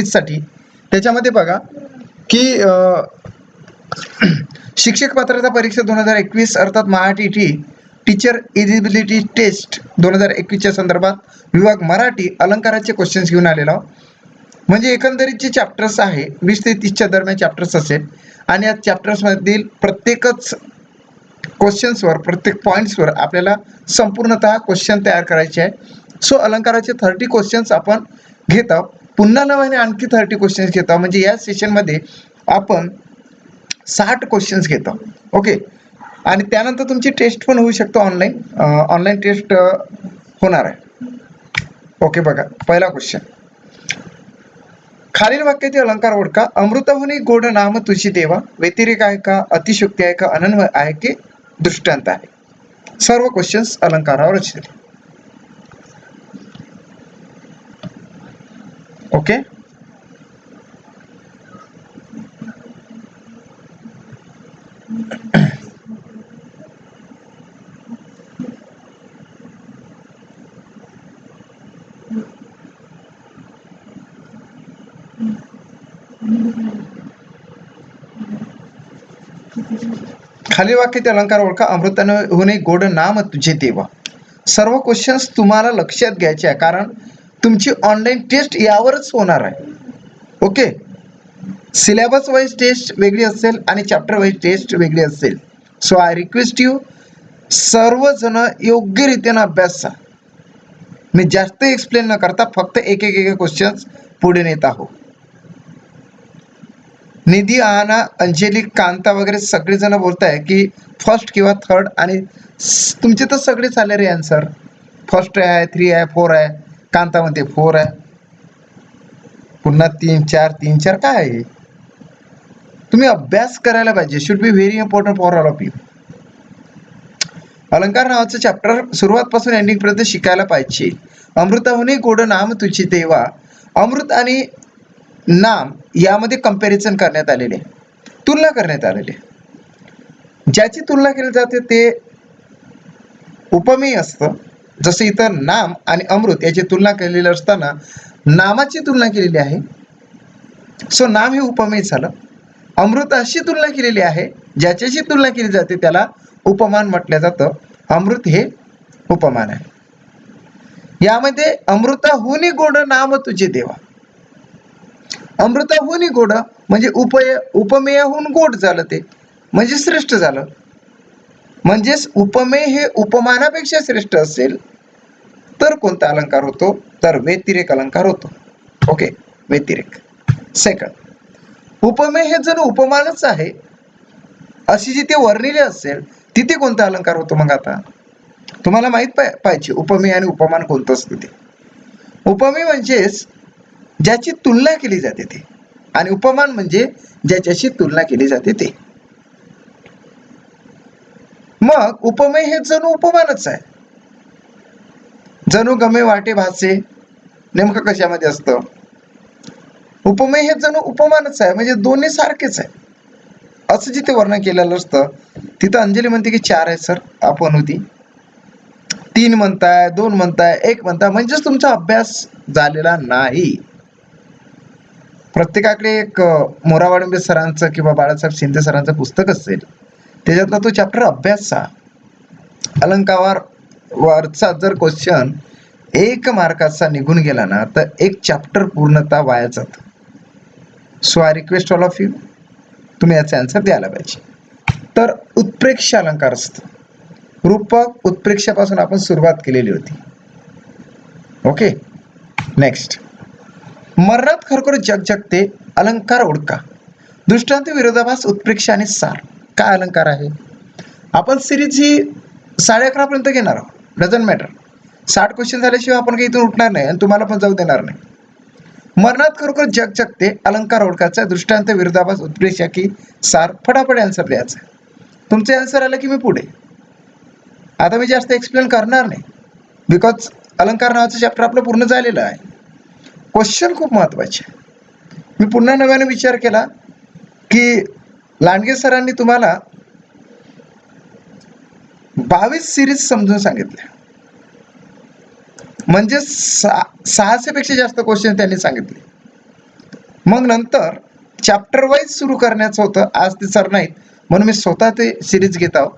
साठी त्याच्यामध्ये बघा की शिक्षक पात्रता परीक्षा 2021 अर्थात मराठी टीचर एलिजिबिलिटी टेस्ट 2021च्या संदर्भात विभाग मराठी अलंकाराचे क्वेश्चन्स घेऊन आलेलो आहोत. म्हणजे एकंदरीत जे चॅप्टर्स आहे 20 ते 30च्या दरम्यान चॅप्टर्स असेल आणि या चॅप्टर्समधील प्रत्येकच क्वेश्चन्सवर प्रत्येक पॉईंट्सवर आपल्याला संपूर्णतः क्वेश्चन तयार करायचे आहे. सो अलंकाराचे 30 क्वेश्चन्स आपण घेत आहोत. पुन्हा नव्याने आणखी 30 क्वेश्चन्स घेत आहोत. म्हणजे या सेशनमध्ये आपण 60 क्वेश्चन्स घेतो. ओके. आणि त्यानंतर तुमची टेस्ट पण होऊ शकतो ऑनलाईन टेस्ट होणार आहे. ओके. बघा पहिला क्वेश्चन, खालील वाक्यातील अलंकार ओळखा. अमृताहुनी गोड नाम तुझी देवा व्यतिरेक आहे का, अतिशुक्ती आहे का, अनन्वय आहे की दृष्टांत आहे. सर्व क्वेश्चन्स अलंकारावर असतील. ओके. खालील वाक्यातील अलंकार ओळखा. अमृताने होणे गोड नाम तुझे देवा. सर्व क्वेश्चन्स तुम्हाला लक्षात घ्यायचे आहे कारण तुमची ऑनलाईन टेस्ट यावरच होणार आहे. ओके. सिलेबस वाईज टेस्ट वेगळी असेल आणि चॅप्टर वाईज टेस्ट वेगळी असेल. सो आय रिक्वेस्ट यू सर्वजण योग्यरीतीने अभ्यास. मी जास्त एक्सप्लेन न करता फक्त एक क्वेश्चन्स पुढे नेत आहो. निधी, आना, अंजली, कांता वगैरे सगळेजण बोलताय की फर्स्ट किंवा थर्ड आणि तुमचे तर सगळेच आले रे आन्सर. फर्स्ट आहे, 3 आहे, 4 आहे, कांता म्हणते 4 आहे, पुन्हा 3 4 काय आहे. तुम्ही अभ्यास करायला पाहिजे. Should be very important for all of you. अलंकार नावाचं चॅप्टर सुरुवातपासून एंडिंग पर्यंत शिकायला पाहिजे. अमृताहुनी गोड नाम तुझी देवा. अमृत आणि नाम यामध्ये कंपॅरिझन करण्यात आलेले, तुलना करण्यात आलेली. ज्याची तुलना केली जाते ते उपमेय असतं. जसं इथं नाम आणि अमृत याची तुलना केलेली असताना नामाची तुलना केलेली आहे. सो नाम हे उपमेय झालं. अमृत अशी तुलना केलेली आहे, ज्याच्याशी तुलना केली जाते त्याला उपमान म्हटलं जातं. अमृत हे उपमान आहे. यामध्ये अमृताहुनी गोड नाम तुझे देवा. अमृताहुनी गोड म्हणजे उपमेयाहून गोड झालं, ते म्हणजे श्रेष्ठ झालं. म्हणजेच उपमेय हे उपमानापेक्षा श्रेष्ठ असेल तर कोणता अलंकार होतो, तर व्यतिरेक अलंकार होतो. ओके. व्यतिरेक. सेकंड, उपमेय हे जर उपमानच आहे अशी जिथे वर्णिले असेल तिथे कोणता अलंकार होतो. मग आता तुम्हाला माहित पाहिजे उपमेय आणि उपमान कोणतं असतं ते. उपमेय म्हणजेच ज्याची तुलना केली जाते ते, आणि उपमान म्हणजे ज्याच्याशी तुलना केली जाते ते. मग उपमेय हे जणू उपमानच आहे. जणू गमे वाटे भासे नेमकं कशामध्ये असतं. उपमेय हे जणू उपमानच आहे, म्हणजे दोन्ही सारखेच आहे असं जिथे वर्णन केलेलं असतं तिथं अंजली म्हणते की 4 आहे सर, आपण होती 3 म्हणताय, 2 म्हणताय, 1 म्हणताय, म्हणजेच तुमचा अभ्यास झालेला नाही. प्रत्येकाकडे एक मोरावाडंबे सरांचं किंवा बाळासाहेब शिंदे सरांचं पुस्तक असेल, त्याच्यातला तो चॅप्टर अभ्यासा. अलंकार वरचा जर क्वेश्चन 1 मार्काचा निघून गेला ना तर एक चॅप्टर पूर्णतः वाया जातं. So I request all of you, तुम्ही याचा आन्सर द्यायला पाहिजे. तर उत्प्रेक्ष अलंकार असतो. रूपक उत्प्रेक्षापासून आपण सुरुवात केलेली होती. ओके. नेक्स्ट, मरणात खरोखर जग जगते अलंकार ओळखा. दृष्टांत, विरोधाभास, उत्प्रेक्ष आणि सार. काय अलंकार आहे. आपण सिरीज ही 11:30 पर्यंत घेणार आहोत. Doesn't matter. 60 क्वेश्चन झाल्याशिवाय आपण काही इथून उठणार नाही आणि तुम्हाला पण जाऊ देणार नाही. मरणात खरोखर जग जगते अलंकार ओळखायचा. दृष्टांत, विरोधाभास, उत्प्रेक्ष की सार. फटाफट आन्सर द्यायचा. तुमचे आन्सर आलं की मी पुढे. आता मी जास्त एक्सप्लेन करणार नाही बिकॉज अलंकार नावाचं चॅप्टर आपलं पूर्ण झालेलं आहे. क्वेश्चन खूप महत्त्वाचे. मी पुन्हा नव्याने विचार केला की लांडगे सरांनी तुम्हाला 22 सिरीज समजून सांगितल्या, म्हणजे 600 पेक्षा जास्त क्वेश्चन त्यांनी सांगितले. मग नंतर चॅप्टर वाईज सुरू करण्याचं होतं. आज ते सर नाहीत म्हणून मी स्वतः ते सिरीज घेत आहो.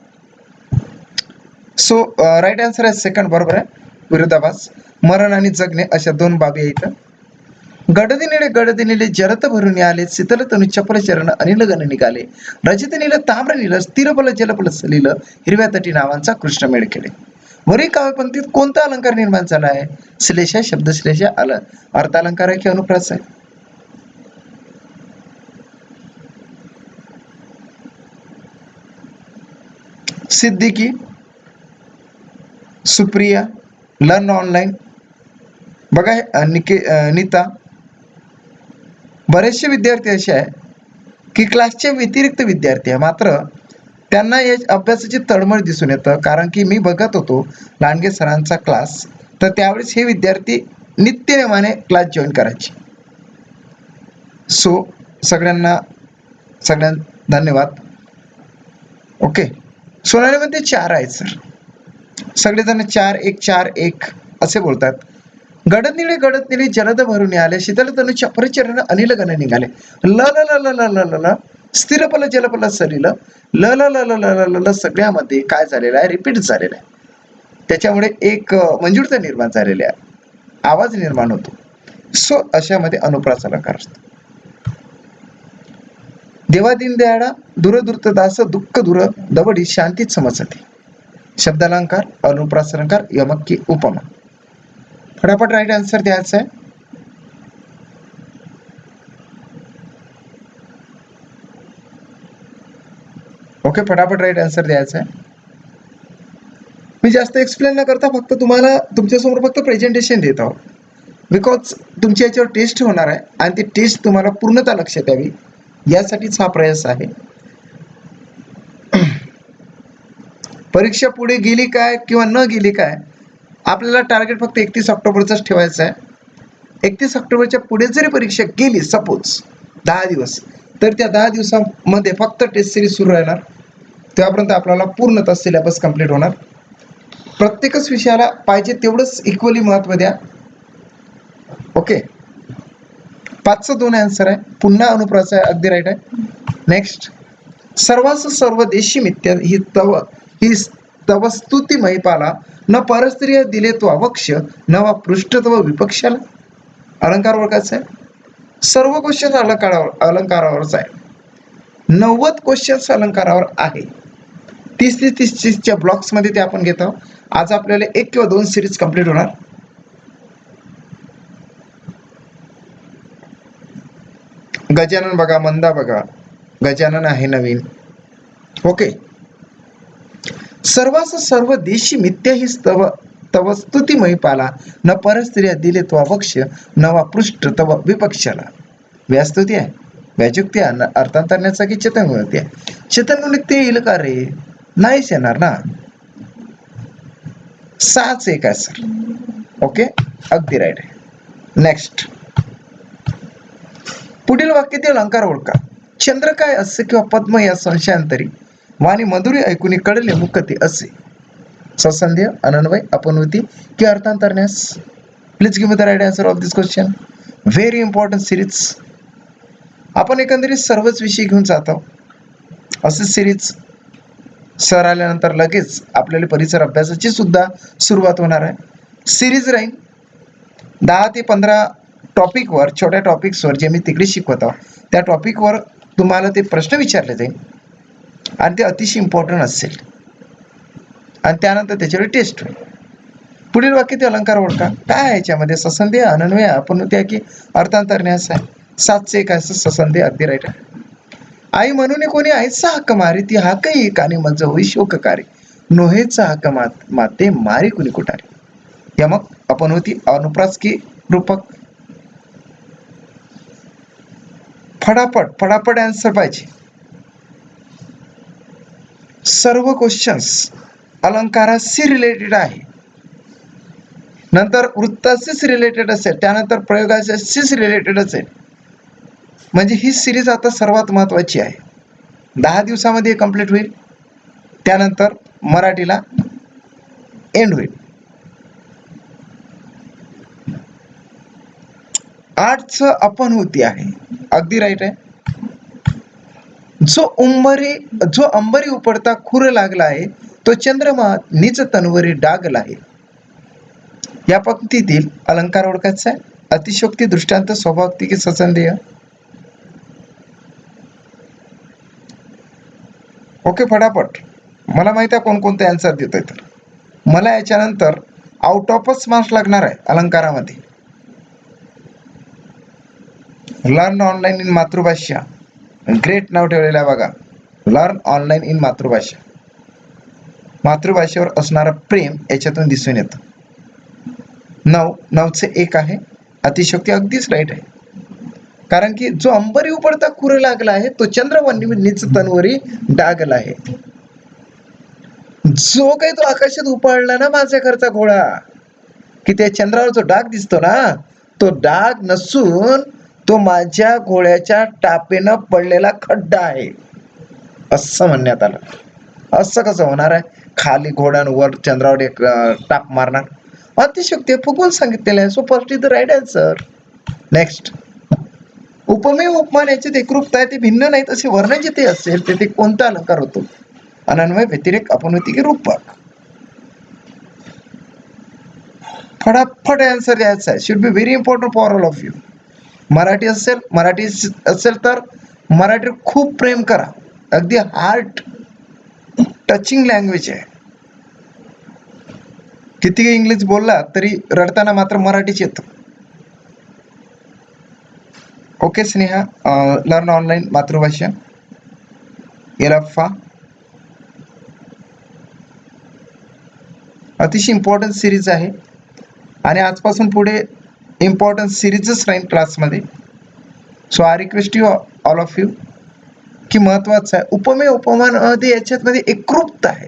सो राईट आन्सर आहे सेकंड, बरोबर आहे. विरोधाभास, मरण आणि जगणे अशा दोन बाबी आहेत. गडदिनिले गडदिनिले जरत भरून आले, शीतल तनु चपल चरण अनिल गण निघाले, रजत नील ताम्र नील स्थिरबल जलबल सलील, हिरव्या तटी नावांचा कृष्ण मेळ केले. वरील काव्यपंक्तीत कोणता अलंकार निर्माण झाला आहे? श्लेषा, शब्दश्लेषा, अर्थालंकार आहे की अनुप्रास आहे? सिद्दीकी, सुप्रिया, लर्न ऑनलाईन, बघा नीता. बरेचसे विद्यार्थी असे आहे की क्लासच्या व्यतिरिक्त विद्यार्थी आहे, मात्र त्यांना या अभ्यासाची तळमळ दिसून येतं. कारण की मी बघत होतो लांडगे सरांचा क्लास, तर त्यावेळेस हे विद्यार्थी नित्यनेमाने क्लास जॉईन करायचे. सो सगळ्यांना धन्यवाद. ओके, सोनालीमध्ये 4 आहेत सर. सगळेजण 4-1 असे बोलतात. गडद निळे जलद भरून आले, शीतल तनु चपर चरण अनिल गण निघाले, ल ल ल ल ल ल ल स्थिरपल जलपल सलील, ल ल ल ल ल ल ल सगळ्यामध्ये काय झालेलं आहे? रिपीट झालेलं आहे. त्याच्यामुळे एक मंजूरता निर्माण झालेली आहे, आवाज निर्माण होतो. सो अशामध्ये अनुप्रास अलंकार असतो. देवा दिन दयाळा, दूरदूरत दास दुःख दूर दवडी शांतीत समसते. शब्दालंकार, अनुप्रास अलंकार, यमक की उपमा. फटाफट राईट आन्सर द्यायचा आहे. ओके, फटाफट राईट आन्सर द्यायचा आहे. मी जास्त एक्सप्लेन न करता फक्त तुम्हाला तुमच्यासमोर फक्त प्रेझेंटेशन देत आहोत. बिकॉज तुमच्या याच्यावर टेस्ट होणार आहे आणि ती टेस्ट तुम्हाला पूर्णतः लक्षात यावी यासाठीच हा प्रयास आहे. परीक्षा पुढे गेली काय किंवा न गेली काय, आपल्याला टार्गेट फक्त 31 ऑक्टोबरचाच ठेवायचा आहे. 31 ऑक्टोबरच्या पुढे जरी परीक्षा गेली सपोज 10 दिवस, तर त्या 10 दिवसामध्ये फक्त टेस्ट सिरीज सुरू राहणार. तेव्हापर्यंत आपल्याला पूर्णतः सिलेबस कंप्लीट होणार. प्रत्येकच विषयाला पाहिजे तेवढंच इक्वली महत्त्व द्या. ओके, 5चं 2 आन्सर आहे. पुन्हा अनुप्रास आहे, अगदी राईट आहे. नेक्स्ट, सर्वास सर्व देशी मिथ्या ही तव स्तुती महिपाला, न परस्त्रिय दिले तो अवक्ष, नवा पृष्ठ तव विपक्षाला. अलंकार ओळखायचा आहे. सर्व क्वेश्चन अलंकारावरच आहे. 90 क्वेश्चन्स अलंकारावर आहे. 30-30च्या ब्लॉक्स मध्ये ते आपण घेत आहोत. आज आपल्याला 1 किंवा 2 सिरीज कंप्लीट होणार. गजानन बघा, मंदा बघा, गजानन आहे नवीन. ओके, सर्वास सर्व देशी मिथ्या ही तव स्तुती महिपाला, न परस्त्रिया दिले तो अवक्ष, नवा पृष्ठ तव विपक्षाला. व्यास्तुती आहे, व्याजुक्ती आहे, अर्थांतरण्याचा की चेतनगुणिती आहे. चेतनगुणिती येईल का रे? नाहीच येणार ना. 6-1 आहे सर. ओके, अगदी राईट आहे. नेक्स्ट, पुढील वाक्यातील अलंकार ओळखा. चंद्र काय असे किंवा पद्म या संशयांतरी, वाणी मधुरी ऐकून कळले मुखते असे. ससंध्य, अनन्वय, अपनवती की अर्थांतरण्यास. Please give me the right answer of this question. Very important series. आपण एकंदरीत सर्वच विषय घेऊन जातो. असे सिरीज सर आल्यानंतर लगेच आपल्याला परिसर अभ्यासाची सुद्धा सुरुवात होणार आहे. सिरीज राहील 10 ते 15 टॉपिकवर, छोट्या टॉपिक्सवर जे मी तिकडे शिकवत आहोत, त्या टॉपिकवर तुम्हाला ते प्रश्न विचारले जाईल आणि ते अतिशय इम्पॉर्टंट असेल आणि त्यानंतर त्याच्यावर टेस्ट होईल. पुढील वाक्य ते अलंकार ओळखा. काय आहे याच्यामध्ये? ससंध्य, अनन्वय, अपनवती की अर्थांतरण्यास आहे. 7-1 आहे ससंध्य, अगदी राईट आहे. आई म्हणून कोणी आईचा हक्क मारी, ती हाकही कानी मज होई शोककारी, नोहेचा हक्क माते मारी कुणी कुठारी. यमक, अपनवती, अनुप्रास की रूपक. फटाफट आन्सर पाहिजे. सर्व क्वेश्चन्स अलंकाराशी रिलेटेड आहे. नंतर वृत्ताशीच रिलेटेड असेल, त्यानंतर प्रयोगाशीच रिलेटेड असेल. म्हणजे ही सिरीज आता सर्वात महत्त्वाची आहे. 10 दिवसामध्ये कंप्लीट होईल. त्यानंतर मराठीला एंड होईल. 8चं अपनवती आहे. अगदी राईट आहे. जो अंबरी उपडता खुर लागला आहे, तो चंद्रमा निज तनवरी डागला आहे. या पंक्तीतील अलंकार ओळखायचा आहे. अतिशयोक्ती, दृष्टांत, स्वभावोक्ती की ससंदेह. ओके, फटाफट. मला माहित आहे कोणकोणते आन्सर देतोय. तर मला याच्यानंतर आउट ऑफच मार्क्स लागणार आहे अलंकारामध्ये. लर्न ऑनलाईन इन मातृभाषा, ग्रेट नाव ठेवलेलं आहे बघा. लर्न ऑनलाईन इन मातृभाषा. मातृभाषेवर असणारं प्रेम याच्यातून दिसून येतं. 9चे 1 आहे. अतिशयोक्ती अगदीच राईट आहे. कारण की जो अंबरी उपडता खुर लागला आहे, तो चंद्रवन्नी निज तनवरी डागला आहे. जो काही तो आकाशात उपळला ना माझ्या घरचा घोडा, की त्या चंद्रावर जो डाग दिसतो ना, तो डाग नसून तो माझ्या घोड्याच्या टापेनं पडलेला खड्डा आहे, असं म्हणण्यात आलं. असं कसं होणार आहे? खाली घोडा वर चंद्रावर एक टाप मारणार. अतिशयोक्ती फुगून सांगितलेलं आहे. So first is the right answer. Next, उपमेय उपमान याच्यात एकरूपता आहे, ते भिन्न नाहीत असे वर्ण जिथे असेल तेथे कोणता अलंकार होतो? अनन्वय, व्यतिरेक, अपनवती की रूपक? फटाफट आन्सर द्यायचा आहे. Should be very important for all of you. Marathi असेल तर मराठीवर खूप प्रेम करा. अगदी हार्ट टचिंग लँग्वेज आहे. किती इंग्लिश बोलला तरी रडताना मात्र मराठीच येतं. ओके स्नेहा, लर्न ऑनलाईन मातृभाषा. एरफ्फा, अतिशय इम्पॉर्टंट सिरीज आहे आणि आजपासून पुढे इम्पॉर्टंट सिरीजच राहील क्लासमध्ये. So I request you all of you की महत्वाचं आहे उपमेय उपमान याच्यामध्ये एकरूपता आहे.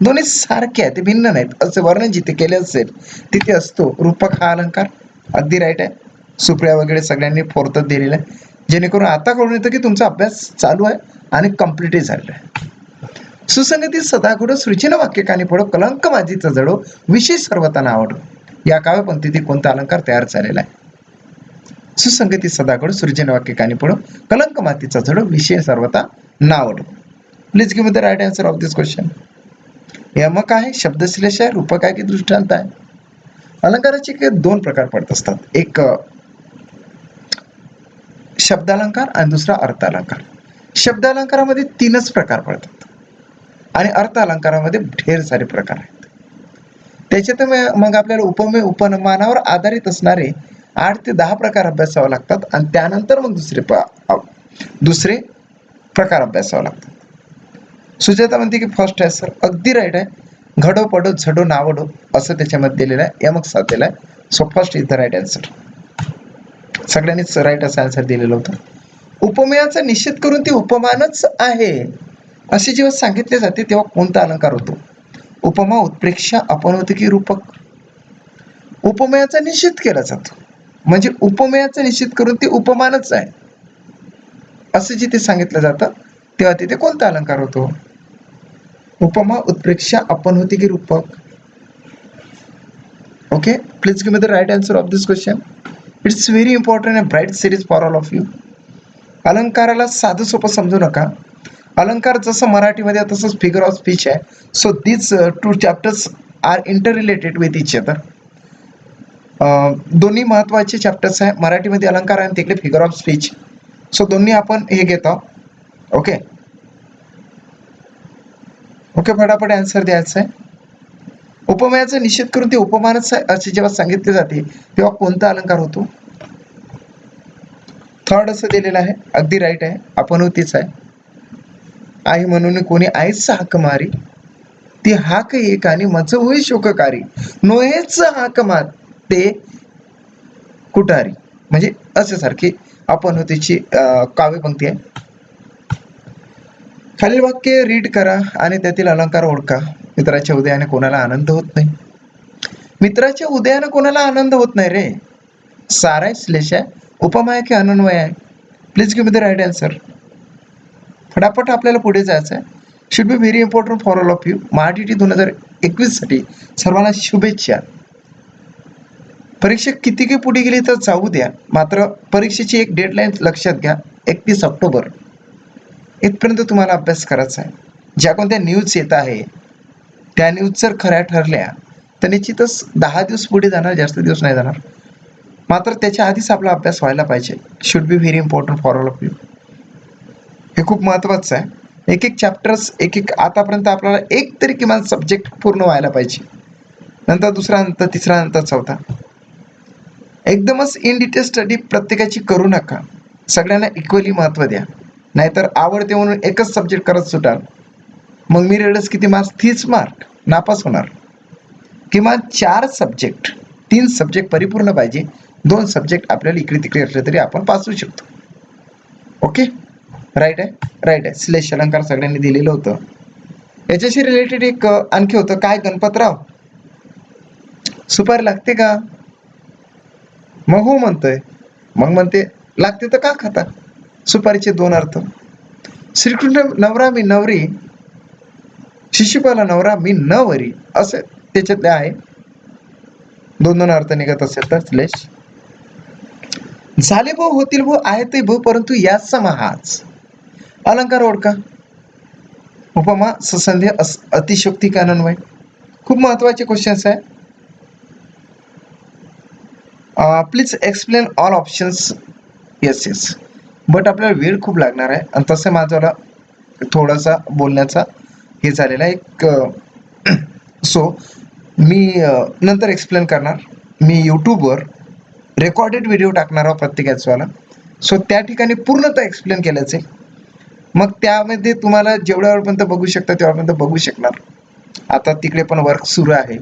दोन्ही सारखे आहे, ते भिन्न नाहीत. असे वर्णन जिथे केले असेल तिथे असतो. रूपक हा अलंकार अगदी राईट आहे. सुप्रिया वगैरे सगळ्यांनी फोर्थच दिलेलं आहे, जेणेकरून आता कळून येतं की तुमचा अभ्यास चालू आहे आणि कम्प्लीटही झालेला आहे. सुसंगती सदाघडो, सृजन वाक्य कानी पडो, कलंक माझीचा जडो, विषय सर्वताना आवडो. या काव्यपंक्तीतील कोणता अलंकार तयार झालेला आहे? सुसंगती सदाघडो, सृजन वाक्य कानी पडो, कलंक मातीचा जडो, विषय सर्वता नावडो. Please give me the right answer of this question. यमक आहे, शब्दश्लेष आहे, रूपक आहे की दृष्टांत आहे? अलंकाराचे दोन प्रकार पडत असतात. एक शब्दालंकार आणि दुसरा अर्थालंकार. शब्दालंकारामध्ये 3च प्रकार पडतात आणि अर्थ अलंकारामध्ये ढेर सारे प्रकार आहेत. त्याच्यात मग आपल्याला उपमेय उपमानावर आधारित असणारे 8 ते 10 प्रकार अभ्यासावे लागतात आणि त्यानंतर मग दुसरे प्रकार अभ्यासावे लागतात. सुजाता म्हणते की फर्स्ट आहे सर. अगदी राईट आहे. घडो पडो झडो नावडो असं त्याच्यामध्ये दिलेलं आहे. यमक साधलेलं आहे. So first is the right answer. सगळ्यांनीच राईट असं आन्सर दिलेलं होतं. उपमेयाचा निषेध करून ते उपमानच आहे असे जेव्हा सांगितले जाते तेव्हा कोणता अलंकार होतो? उपमा, उत्प्रेक्षा, अपनवती की रूपक? उपमेयाचा निषेध केला जातो म्हणजे उपमेयाचा निषेध करून ते उपमानच आहे असं जिथे सांगितलं जातं तेव्हा तिथे कोणता अलंकार होतो? उपमा, उत्प्रेक्षा, अपनवती की रूपक? Okay, please give me the right answer of this question. It's very important and bright series for all of you. अलंकाराला साधं सोपं समजू नका. अलंकार जसं मराठीमध्ये तसंच फिगर ऑफ स्पीच आहे. So this 2 chapters are interrelated with each other. दोन्ही महत्त्वाचे चॅप्टर्स आहे. मराठीमध्ये अलंकार आणि तिकडे फिगर ऑफ स्पीच. सो दोन्ही आपण हे घेतो. ओके ओके, फटाफट आन्सर द्यायचा आहे. उपमेयाचा निषेध करून ते उपमानच आहे असे जेव्हा सांगितले जाते तेव्हा कोणता अलंकार होतो? थर्ड असं दिलेलं आहे. अगदी राईट आहे. अपनवतीच आहे. आई म्हणून कोणी आईच हाक मारी, ती हाक एक आणि मज होई शोककारी, नोहेच हाक मारते कुठारी. म्हणजे असे सारखी अपनवतीची काव्यपंक्ती आहे. खालील वाक्य रीड करा आणि त्यातील अलंकार ओळखा. मित्राच्या उदयाने कोणाला आनंद होत नाही. मित्राच्या उदयाने कोणाला आनंद होत नाही रे. सारा श्लेष आहे, उपमा आहे की अनन्वय आहे? Please give me the right answer. फटाफट आपल्याला पुढे जायचं आहे. Should be very important for all of you. महाडीटी 2021 साठी सर्वांना शुभेच्छा. परीक्षा किती पुढे गेली तर जाऊ द्या, मात्र परीक्षेची एक डेडलाईन लक्षात घ्या, 31 ऑक्टोबर इथपर्यंत तुम्हाला अभ्यास करायचा आहे. ज्या कोणत्या न्यूज येत आहे त्या न्यूज जर खऱ्या ठरल्या तर निश्चितच 10 दिवस पुढे जाणार, जास्त दिवस नाही जाणार. मात्र त्याच्या आधीच आपला अभ्यास व्हायला पाहिजे. Should be very important for all of you. हे खूप महत्त्वाचं आहे. एक एक चॅप्टर्स, एक एक आतापर्यंत आपल्याला एक तरी किमान सब्जेक्ट पूर्ण व्हायला पाहिजे. नंतर दुसरा, नंतर तिसरा, नंतर चौथा. एकदमच इन डिटेल स्टडी प्रत्येकाची करू नका. सगळ्यांना इक्वली महत्त्व द्या. नाहीतर आवडते म्हणून एकच सब्जेक्ट करत सुटाल, मग मी रेडस किती मार्क्स? 30 मार्क नापास होणार. किमान 4 सब्जेक्ट, 3 सब्जेक्ट परिपूर्ण पाहिजे. 2 सब्जेक्ट आपल्याला इकडे तिकडे असले तरी आपण पास होऊ शकतो. ओके, राईट आहे, राईट आहे. श्लेष अलंकार सगळ्यांनी दिलेलं होतं. याच्याशी रिलेटेड एक आणखी होतं, काय गणपतराव सुपारी लागते का? मग हो म्हणतोय. मग म्हणते लागते तर का खाता? सुपारीचे 2 अर्थ. श्रीकृष्ण नवरा मी नवरी, शिशुपाला नवरा मी नवरी, असं त्याच्यातले आहे. 2 अर्थ निघत असेल तर श्लेष. झाले भाऊ, होतील भाऊ, आहेत भाऊ, परंतु याच समाहाच. अलंकार ओळखा. उपमा, ससंधी, अतिशयोक्ती, कानन्वय. खूप महत्वाचे क्वेश्चन्स आहे. Please explain all options. Yes yes, but आपल्याला वेळ खूप लागणार आहे आणि तसं माझं थोडासा बोलण्याचा हे झालेला आहे एक सो मी नंतर एक्सप्लेन करणार. मी यूट्यूबवर रेकॉर्डेड व्हिडिओ टाकणार आहोत प्रत्येकाचवाला. सो त्या ठिकाणी पूर्णतः एक्सप्लेन केल्याचं आहे. मग त्यामध्ये तुम्हाला जेवढ्या वेळपर्यंत बघू शकता तेवढ्यापर्यंत बघू शकणार. आता तिकडे पण वर्क सुरू आहे.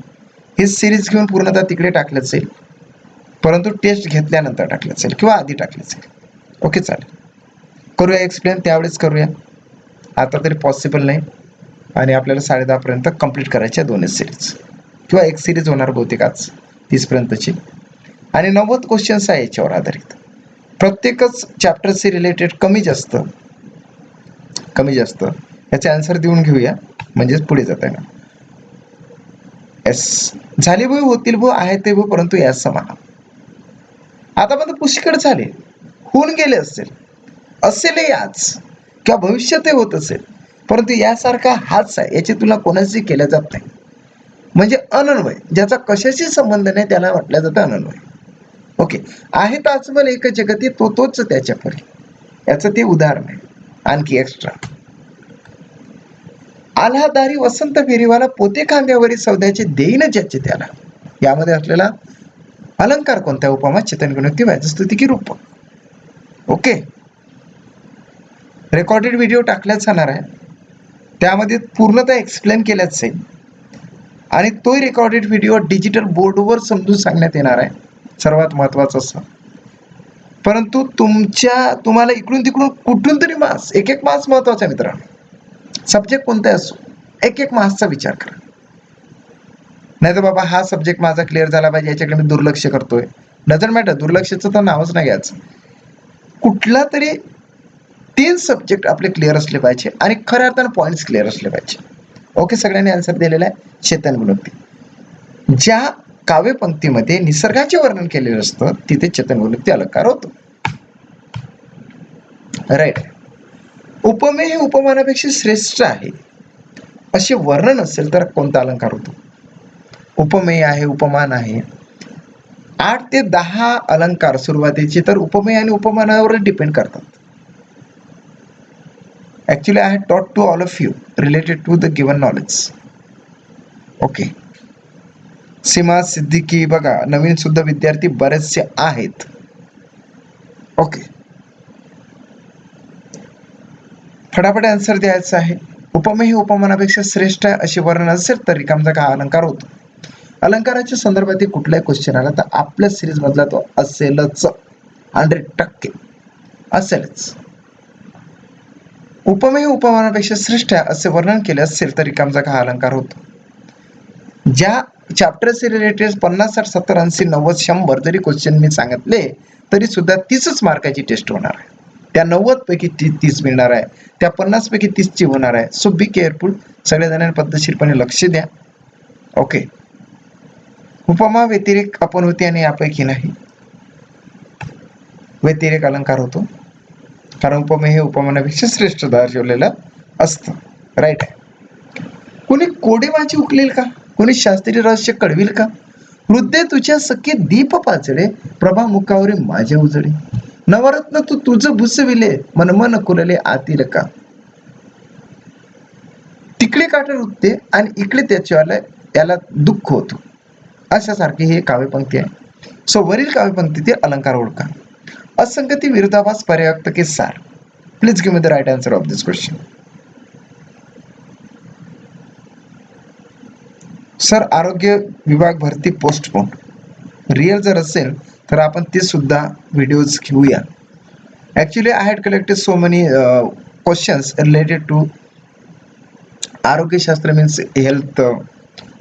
हे सिरीज घेऊन पूर्णतः तिकडे टाकलं असेल, परंतु टेस्ट घेतल्यानंतर टाकलं असेल किंवा आधी टाकलं असेल. ओके, चालेल, करूया एक्सप्लेन, त्यावेळेस करूया. आता तरी पॉसिबल नाही आणि आपल्याला 10:30 पर्यंत कंप्लीट करायच्या 2 सिरीज किंवा एक सिरीज होणार बहुतेक आज 30 पर्यंतची. आणि 90 क्वेश्चन्स आहे याच्यावर आधारित. प्रत्येकच चॅप्टरशी रिलेटेड कमी जास्त याचे आन्सर देऊन घेऊया, म्हणजेच पुढे जाता येणार. एस, झाले भाऊ, होतील भाऊ, आहेत ते भाऊ, परंतु याच समान. आतापर्यंत पुष्कळ झाले, होऊन गेले असेलही आज किंवा भविष्यातही होत असेल, परंतु यासारखा हाच आहे, याची तुलना कोणाशी केल्या जात नाही. म्हणजे अनन्वय, ज्याचा कशाशी संबंध नाही त्याला म्हटलं जातं अनन्वय. ओके, आहे तर आजबल एक जगती, तोच त्याच्या परी, याचं ते उदाहरण आहे. आणखी एक्स्ट्रा. आल्हादारी वसंत फेरीवाला, पोते खांद्यावरी सौद्याचे देईन ज्याचे त्याला. यामध्ये असलेला अलंकार कोणत्या? उपमा, चेतन, गुणोक्ती, व्याजस्तुती की रूपक. ओके, रेकॉर्डेड व्हिडिओ टाकल्याच जाणार आहे, त्यामध्ये पूर्णतः एक्सप्लेन केल्याच आहे. आणि तोही रेकॉर्डेड व्हिडिओ डिजिटल बोर्डवर समजून सांगण्यात येणार आहे, सर्वात महत्त्वाचं असं. परंतु तुम्हाला इकडून तिकडून कुठून तरी मास, एक मास महत्त्वाचा मित्रांनो. सब्जेक्ट कोणता असो, एक मासचा विचार करा. नाही तर बाबा हा सब्जेक्ट माझा क्लिअर झाला पाहिजे, याच्याकडे मी दुर्लक्ष करतोय, डझंट मॅटर, दुर्लक्षाचं तर नावच नाही घ्यायचं. कुठला तरी 3 सब्जेक्ट आपले क्लिअर असले पाहिजे आणि खऱ्या अर्थानं पॉईंट्स क्लिअर असले पाहिजे. ओके, सगळ्यांनी आन्सर दिलेला आहे. चेतन, गुणोक्ती. ज्या काव्यपंक्तीमध्ये निसर्गाचे वर्णन केलेलं असतं तिथे चेतन, गुणोक्ती अलंकार होतो. राईट. उपमेय हे उपमानापेक्षा श्रेष्ठ आहे असे वर्णन असेल तर कोणता अलंकार होतो? उपमेय आहे, उपमान आहे. 8 ते 10 अलंकार सुरुवातीचे तर उपमेय आणि उपमानावर डिपेंड करतात. Actually I have taught to all of you related to the given knowledge. Okay, Seema Siddiqui बघा, नवीन सुद्धा विद्यार्थी बरेचसे आहेत. ओके, फटाफट आन्सर द्यायचा आहे. उपमेय हे उपमानापेक्षा श्रेष्ठ आहे असे वर्णन असेल तर रिकामचा हा अलंकार होतो. अलंकाराच्या संदर्भातील कुठलाही क्वेश्चन आला तर आपल्या सिरीज मधला तो असेलच, 100% असेलच. उपमेय हे उपमानापेक्षा श्रेष्ठ आहे असे वर्णन केले असेल तर रिकामचा हा अलंकार होतो. ज्या चॅप्टरशी रिलेटेड 50, 60, 70, 80, 90, 100 जरी क्वेश्चन मी सांगितले तरी सुद्धा 30च मार्काची टेस्ट होणार आहे. त्या 90 पैकी 30 मिळणार आहे, त्या 50 पैकी 30ची होणार आहे. सो बी केअरफुल, सगळ्या जणांनी पद्धतशीरपणे लक्ष द्या. ओके, उपमा व्यतिरेक आपण होते आणि यापैकी नाही. व्यतिरेक अलंकार होतो, कारण उपमेय हे उपमानापेक्षा श्रेष्ठ दर्शवलेलं असतं. राईट आहे. कोणी कोडे माझी उकलेल का, कोणी शास्त्रीय रहस्य कळविल का, हृदय तुझ्या सखे दीप पाचडे, प्रभा मुखावरी माझे उजळे, नवरत्न तू तुझं भुसविले, मन मन कुलले आतील का. तिकडे काठ रुतते आणि इकडे त्याच्यावाला याला दुःख होतो, अशासारखी ही काव्यपंक्ती आहे. सो वरील काव्यपंक्तीतील अलंकार ओळखा. असंगती, विरोधाभास, पर्यायक्त के सार. Please give me the right answer of this question. Sir आरोग्य विभाग भरती पोस्टपोन. रिअल जर असेल तर आपण ते सुद्धा व्हिडिओज घेऊया. Actually I had collected so many questions related to आरोग्यशास्त्र, मीन्स हेल्थ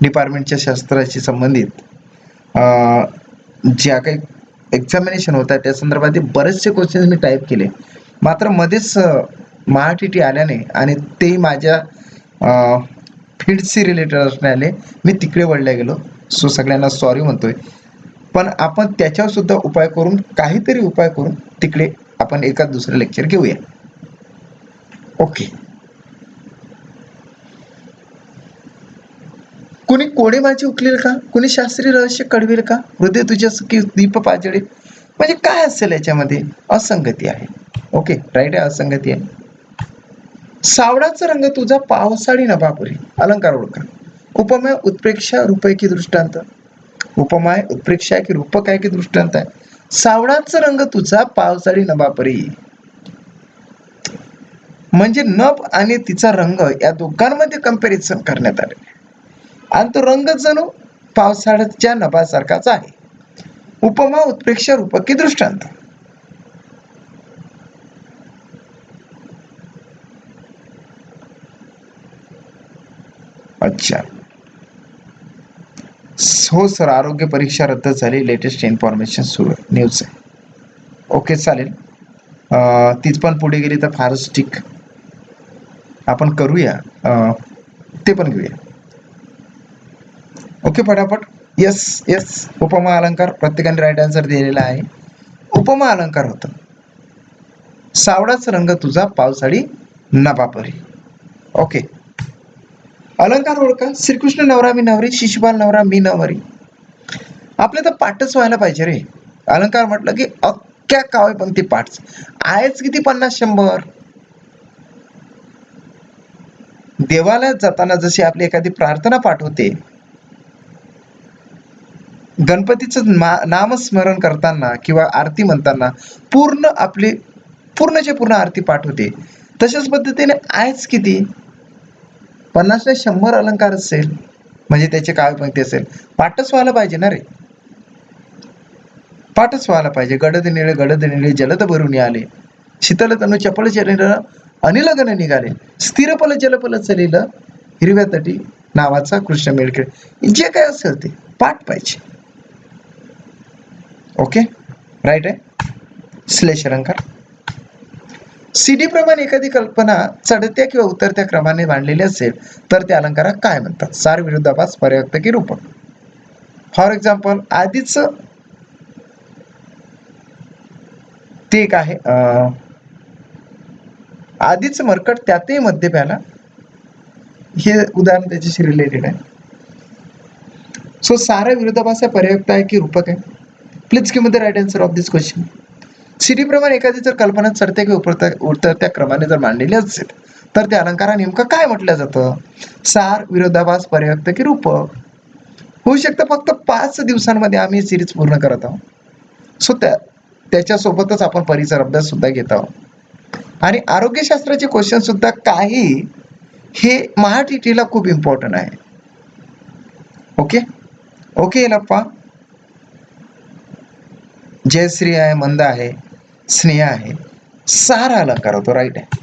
डिपार्टमेंटच्या शास्त्राशी संबंधित ज्या काही एक्झामिनेशन होत आहे त्या संदर्भात बरेचसे क्वेश्चन्स मी टाईप केले, मात्र मध्येच महाटीटी आल्याने आणि ते माझ्या फील्डशी रिलेटेड असण्याने मी तिकडे वळल्या गेलो. सो सगळ्यांना सॉरी म्हणतोय, पण आपण त्याच्यावर सुद्धा उपाय करून, काहीतरी उपाय करून तिकडे आपण एखाद दुसरं लेक्चर घेऊया. ओके. कोणी कोडे माझे उकलेल का, कोणी शास्त्रीय रहस्य कळवेल का, हृदय तुझ्या सखी दीप पाजळे. म्हणजे काय असेल याच्यामध्ये, असंगती आहे. ओके, राईट आहे, असंगती आहे. सावळाचा रंग तुझा पावसाळी नभापुरी. अलंकार ओळखा. उपमेय, उत्प्रेक्षा, रूपक की दृष्टांत. उपमाय, उत्प्रेक्षा की रूपक आहे की दृष्टांत आहे. सावळाचा रंग तुझा पावसाळी नभापुरी म्हणजे नभ आणि तिचा रंग या दोघांमध्ये कंपॅरिझन करण्यात आले आणि तो रंग जणू पावसाळ्याच्या नभासारखाच आहे. उपमा, उत्प्रेक्षा, रूपक की दृष्टांत. अच्छा, हो सर, आरोग्य परीक्षा रद्द झाली, लेटेस्ट इन्फॉर्मेशन सुरू आहे, न्यूज आहे. ओके, चालेल. तीच पण पुढे गेली तर फारच ठीक, आपण करूया, ते पण घेऊया. ओके, फटाफट. यस यस, उपमा अलंकार प्रत्येकाने राईट आन्सर दिलेला आहे. उपमा अलंकार होतं सावळाचा रंग तुझा पावसाळी नभापरी. ओके. अलंकार ओळखा. श्रीकृष्ण नवरा मी नवरी, शिशुपाल नवरा मी नवरी. आपल्या तर पाठच व्हायला पाहिजे रे. अलंकार म्हटलं की अख्ख्या काव्यपंक्ती पाठ. आहेच किती, 50-100. देवालयात जाताना जशी आपली एखादी प्रार्थना पाठ होते, गणपतीचं नामस्मरण करताना किंवा आरती म्हणताना पूर्ण आपली पूर्णच्या पूर्ण आरती पाठ होते, तशाच पद्धतीने आहेच किती, 50-100 अलंकार असेल म्हणजे त्याचे काव्यपंक्ती असेल. पाठच व्हायला पाहिजे ना रे, पाठच व्हायला पाहिजे. गडद निळे जलद भरून आले, शीतल तनु चपळ चलिल, अनिल गण निघाले, स्थिरपल जलपल चलिल, हिरव्या तटी नावाचा कृष्ण मेळखेळ. जे काय असेल ते पाठ पाहिजे. ओके, राईट आहे. श्लेष अलंकार. सीडी प्रमाणे एखादी कल्पना चढत्या किंवा उतरत्या क्रमाने मांडलेली असेल तर त्या अलंकाराला काय म्हणतात. सार, विरोधाभास, पर्यायक्त की रूपक. फॉर एक्झाम्पल, आधीच ते एक आहे, आधीच मरकट त्यातही मध्य प्याला, हे उदाहरण त्याच्याशी रिलेटेड आहे. सो सारा विरोधाभास आहे, पर्यायक्त आहे की रूपक आहे. Please give me the right answer of this question. सीडी प्रमाणे एखादी जर कल्पना चढत्या किंवा उतरत्या क्रमाने जर मांडलेली असेल तर त्या अलंकारा नेमकं काय म्हटलं जातं. सार, विरोधाभास, पर्यायक्त की रूपक. होऊ शकतं फक्त 5 दिवसांमध्ये आम्ही सिरीज पूर्ण करत आहोत. सो त्याच्यासोबतच आपण परिसर अभ्यास सुद्धा घेत आहोत आणि आरोग्यशास्त्राचे क्वेश्चन सुद्धा काही हे महाटीटीला खूप इम्पॉर्टंट आहे. Okay okay लप्पा. जयश्री आहे, मंद आहे, स्नेहा आहे. सारा अलंकार होतो, राईट आहे.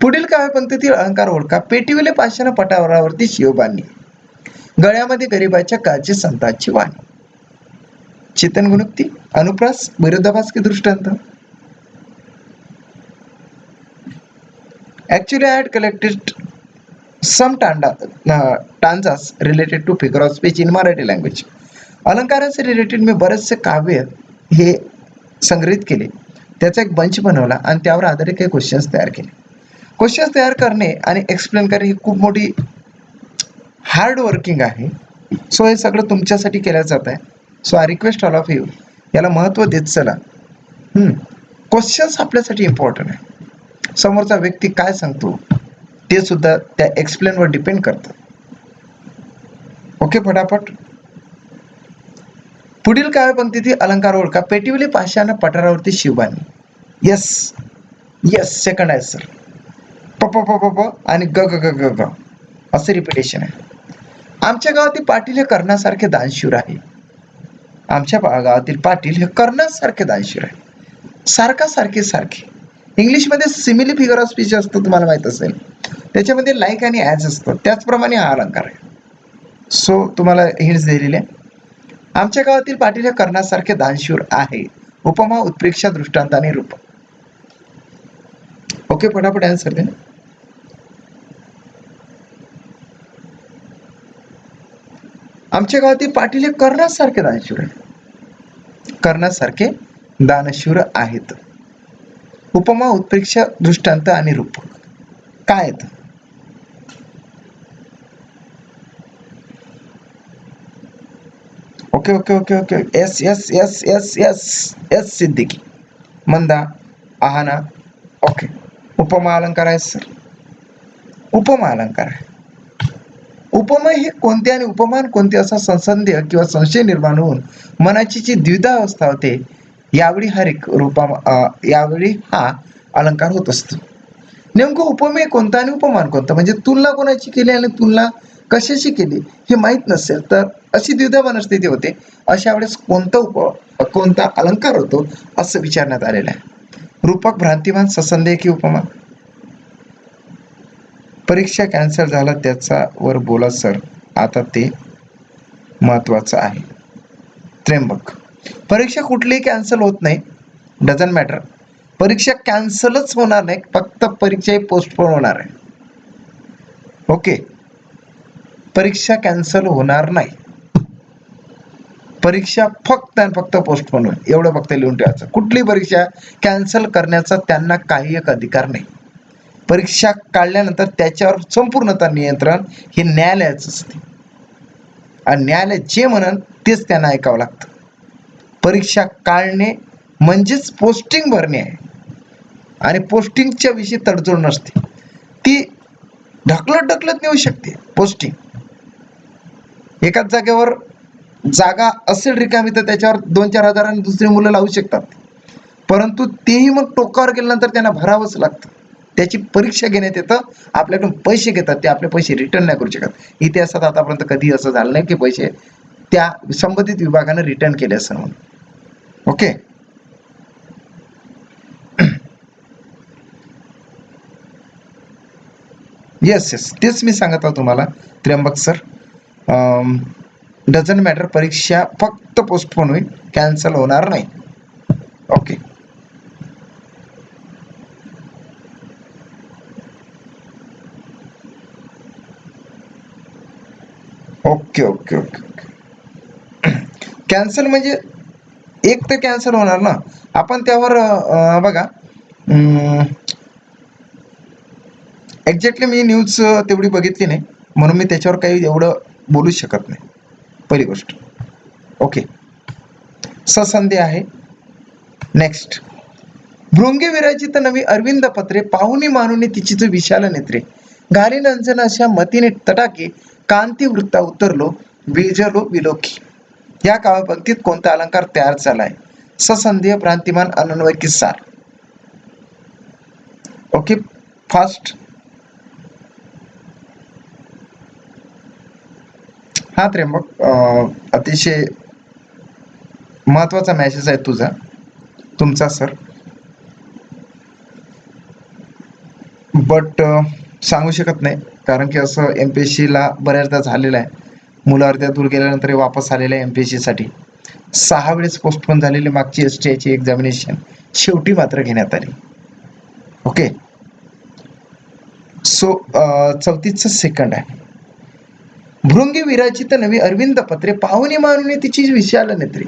पुढील काव्यपंक्तीतील अलंकार ओळखा. पेटिवले पाषाण पटावरावरती शिवबानी, गळ्यामध्ये गरिबाच्या काळजी संतांची वाणी. चेतन गुणुक्ती, अनुप्रास, विरोधाभास की दृष्टांत. Actually, I had collected some stanzas related to figure of speech in Marathi language. अलंकाराचे रिलेटेड मी बरेचसे काव्य हे संग्रहित केले, त्याचा एक बंच बनवला आणि त्यावर आधारित काही क्वेश्चन्स तयार केले. क्वेश्चन्स तयार करणे आणि एक्सप्लेन करणे ही खूप मोठी हार्ड वर्किंग आहे. सो हे सगळं तुमच्यासाठी केलं जात आहे. So I request all of you, याला महत्त्व देत चला. क्वेश्चन्स आपल्यासाठी इम्पॉर्टंट आहे. समोरचा व्यक्ती काय सांगतो ते सुद्धा त्या एक्सप्लेनवर डिपेंड करतं. ओके, फटाफट. पुढील काव्यपंक्तीतील अलंकार ओळखा. पेटिवली पाषाण पठारावरती शिवबाणी. यस यस, सेकंड आहे सर. प प प प प आणि ग ग ग ग ग असे रिपिटेशन आहे. आमच्या गावातील पाटील हे कर्णासारखे दानशूर आहे. आमच्या गावातील पाटील हे कर्णासारखे दानशूर आहे. सारखा सारखे सारखे. इंग्लिशमध्ये सिमिली फिगर ऑफ स्पीच असतं, तुम्हाला माहित असेल. त्याच्यामध्ये लाईक आणि ॲज असतं. त्याचप्रमाणे हा अलंकार आहे. सो तुम्हाला हिंट्स दिलेले आहे. आमच्या गावातील पाटील हे कर्णासारखे दानशूर आहे. उपमा, उत्प्रेक्षा, दृष्टांत आणि रूप. ओके, फटाफट आन्सर दे. आमच्या गावातील पाटील हे कर्णासारखे दानशूर आहे. कर्णासारखे दानशूर आहेत. उपमा, उत्प्रेक्षा, दृष्टांत आणि रूप काय आहेत? Okay okay okay okay. S S S S S S Siddiqui, Manda, Aahana. Okay, उपमा अलंकार आहे सर. उपमा अलंकार आहे. उपमा हे कोणते आणि उपमान कोणते असा संसंदेह किंवा संशय निर्माण होऊन मनाची जी द्विधा अवस्था होते, यावेळी यावेळी हा अलंकार होत असतो. नेमकं उपमेय कोणता आणि उपमान कोणता, म्हणजे तुलना कोणाची केली आणि तुलना कशाशी केली हे माहीत नसेल तर अशी द्विधा मनस्थिती होते. अशा वेळेस कोणता अलंकार होतो असं विचारण्यात आलेलं आहे. रूपक, भ्रांतिमान, ससंदेह की उपमा. परीक्षा कॅन्सल झाला त्याच्यावर बोला सर, आता ते महत्वाचं आहे. त्र्यंबक, परीक्षा कुठलीही कॅन्सल होत नाही, डझंट मॅटर. परीक्षा कॅन्सलच होणार नाही, फक्त परीक्षा पोस्टपोन होणार आहे. ओके, परीक्षा कॅन्सल होणार नाही, परीक्षा फक्त आणि फक्त पोस्टपोन होईल, एवढं फक्त लिहून ठेवायचं. कुठली परीक्षा कॅन्सल करण्याचा त्यांना काही एक अधिकार नाही. परीक्षा काढल्यानंतर त्याच्यावर संपूर्णतः नियंत्रण हे न्यायालयाचं असते आणि न्यायालय जे म्हणन तेच त्यांना ऐकावं लागतं. परीक्षा काढणे म्हणजेच पोस्टिंग भरणे आहे आणि पोस्टिंगच्या विषयी तडजोड नसते. ती ढकलत नेऊ शकते. पोस्टिंग एकाच जागेवर जागा असेल रिकामी तर त्याच्यावर 2-4 हजारांनी दुसरी मुलं लावू शकतात, परंतु तेही मग टोकावर गेल्यानंतर त्यांना भरावंच लागतं. त्याची परीक्षा घेण्यात येतं, आपल्याकडून पैसे घेतात, ते आपले पैसे रिटर्न नाही करू शकत. इतिहासात आतापर्यंत कधी असं झालं नाही की पैसे त्या संबंधित विभागानं रिटर्न केले असं म्हणून. ओके, येस येस, तेच मी सांगत आहोत तुम्हाला त्र्यंबक सर. डझंट मॅटर, परीक्षा फक्त पोस्टपोन होईल, कॅन्सल होणार नाही. Okay, okay okay okay okay. Cancel म्हणजे एक तर कॅन्सल होणार ना, आपण त्यावर बघा, एक्झॅक्टली मी न्यूज तेवढी बघितली नाही म्हणून मी त्याच्यावर काही एवढं बोलूच शकत नाही, पहिली गोष्ट. ओके, ससंधी आहे. नेक्स्ट, भृंगी विराजित नवी अरविंद पत्रे, पाहुणी मानुनी तिची जो विशाल नेत्रे, घालीन अंजन अशा मतीने तटाके, कांती वृत्ता उतरलो, विजलो विलोकी. या काव्यपंक्तीत कोणता अलंकार तयार झालाय? ससंधी, भ्रांतिमान, अनन्वय की सार. Okay, fast. हा त्र्यंबक, अतिशय महत्वाचा मॅसेज आहे तुमचा सर, बट सांगू शकत नाही कारण की असं MPSC ला बऱ्याचदा झालेलं आहे. मुलं अर्ध्या दूर गेल्यानंतर वापस आलेलं आहे MPSC साठी. 6 वेळेस पोस्टपोन झालेली मागची STI ची एक्झामिनेशन शेवटी मात्र घेण्यात आली. ओके, सो 34 सेकंड आहे. भृंगी विराजित नवी अरविंद पत्रे, पाहुणी मानुने तिची विशाल नेत्रे,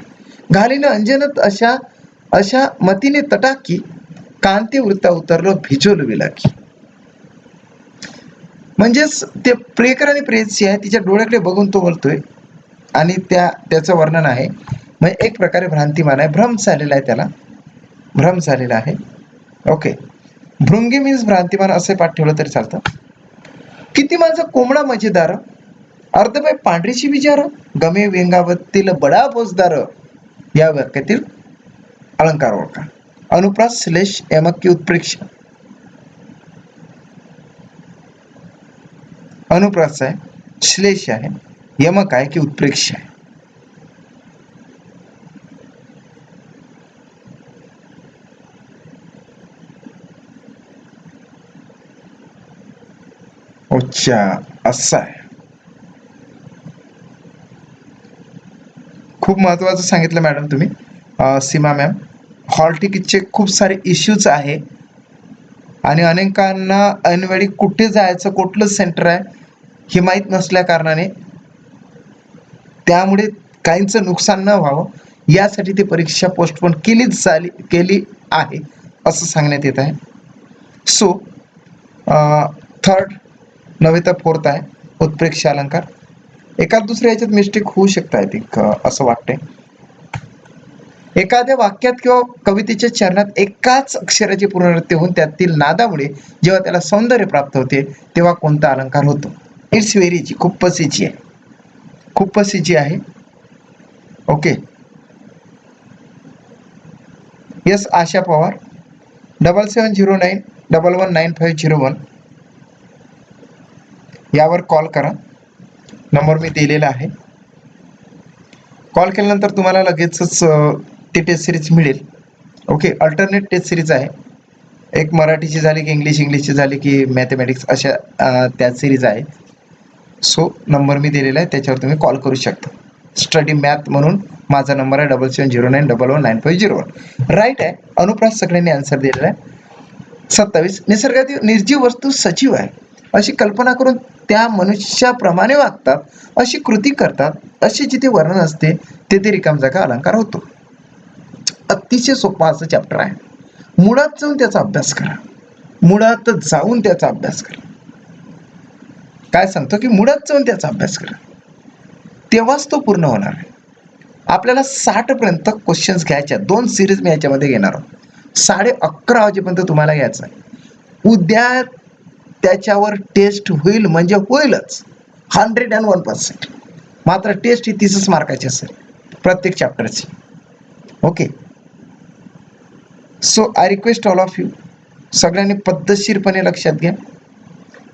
घालीन अंजनत अशा अशा मतीने तटाकी, कांती वृत्ता उतरलो भिजवलो विलाकी. म्हणजेच ते प्रियकर आणि प्रेयसी आहे, तिच्या डोळ्याकडे बघून तो बोलतोय आणि त्याचं वर्णन आहे. म्हणजे एक प्रकारे भ्रांतिमान आहे, भ्रम झालेला आहे, त्याला भ्रम झालेला आहे. ओके, भृंगी मीन्स भ्रांतिमान असे पाठ ठेवलं तरी चालतं. किती माझा कोंबडा मजेदार, अर्धपाय पांढरीची विचार, गमे व्यंगावतील बडा बोजदार. या वाक्यातील अलंकार ओळखा. अनुप्रास श्लेष यमक की उत्प्रेक्ष. अनुप्रास आहे, श्लेष आहे, यमक आहे की उत्प्रेक्ष आहे. अच्छा, असं आहे. खूप महत्वाचं सांगितलं मॅडम तुम्ही, सीमा मॅम. हॉल तिकीटचे खूप सारे इश्यूज आहे आणि अनेकांना ऐनवेळी कुठे जायचं, कुठलं सेंटर आहे हे माहीत नसल्या कारणाने त्यामुळे काहींचं नुकसान न व्हावं यासाठी ती परीक्षा पोस्टपोन केली आहे असं सांगण्यात येत आहे. सो थर्ड नव्हे तर फोर्थ आहे उत्प्रेक्ष अलंकार. एका दुसऱ्या याच्यात मिस्टेक होऊ शकते, आय थिंक असं वाटतंय. एखाद्या वाक्यात किंवा कवितेच्या चरणात एकाच अक्षराची पुनरावृत्ती होऊन त्यातील नादामुळे जेव्हा त्याला सौंदर्य प्राप्त होते तेव्हा कोणता अलंकार होतो? इट्स व्हेरी इजी, खूपच इजी आहे, खूपच इजी आहे. ओके, यस आशा पवार, 7709119501 यावर कॉल करा. नंबर मी दिलेला आहे. कॉल केल्यानंतर तुम्हाला लगेचच ती टेस्ट सिरीज मिळेल. ओके, अल्टरनेट टेस्ट सिरीज आहे. एक मराठीची झाली की इंग्लिशची झाली की मॅथमॅटिक्स, अशा त्या सिरीज आहे. सो नंबर मी दिलेला आहे, त्याच्यावर तुम्ही कॉल करू शकता. स्टडी मॅथ म्हणून माझा नंबर आहे 7709119501. राईट आहे. अनुप्रास सगळ्यांनी आन्सर दिलेला आहे. 27 निसर्गातील निर्जीव वस्तू सजीव आहे अशी कल्पना करून त्या मनुष्याप्रमाणे वागतात, अशी कृती करतात, अशी जिथे वर्णन असते तेथे रिकाम जागा अलंकार होतो. अतिशय सोपा असं चॅप्टर आहे. मुळात जाऊन त्याचा अभ्यास करा, मुळात जाऊन त्याचा अभ्यास करा. काय सांगतो की मुळात जाऊन त्याचा अभ्यास करा, तेव्हाच तो पूर्ण होणार आहे. आपल्याला 60 पर्यंत क्वेश्चन्स घ्यायच्या, 2 सिरीज मी याच्यामध्ये घेणार आहोत. 11:30 वाजेपर्यंत तुम्हाला घ्यायचं आहे. उद्या त्याच्यावर टेस्ट होईल म्हणजे होईलच 101%. मात्र टेस्ट ही 30 मार्काची असेल प्रत्येक चॅप्टरची. Okay, so I request all of you, सगळ्यांनी पद्धतशीरपणे लक्षात घ्या.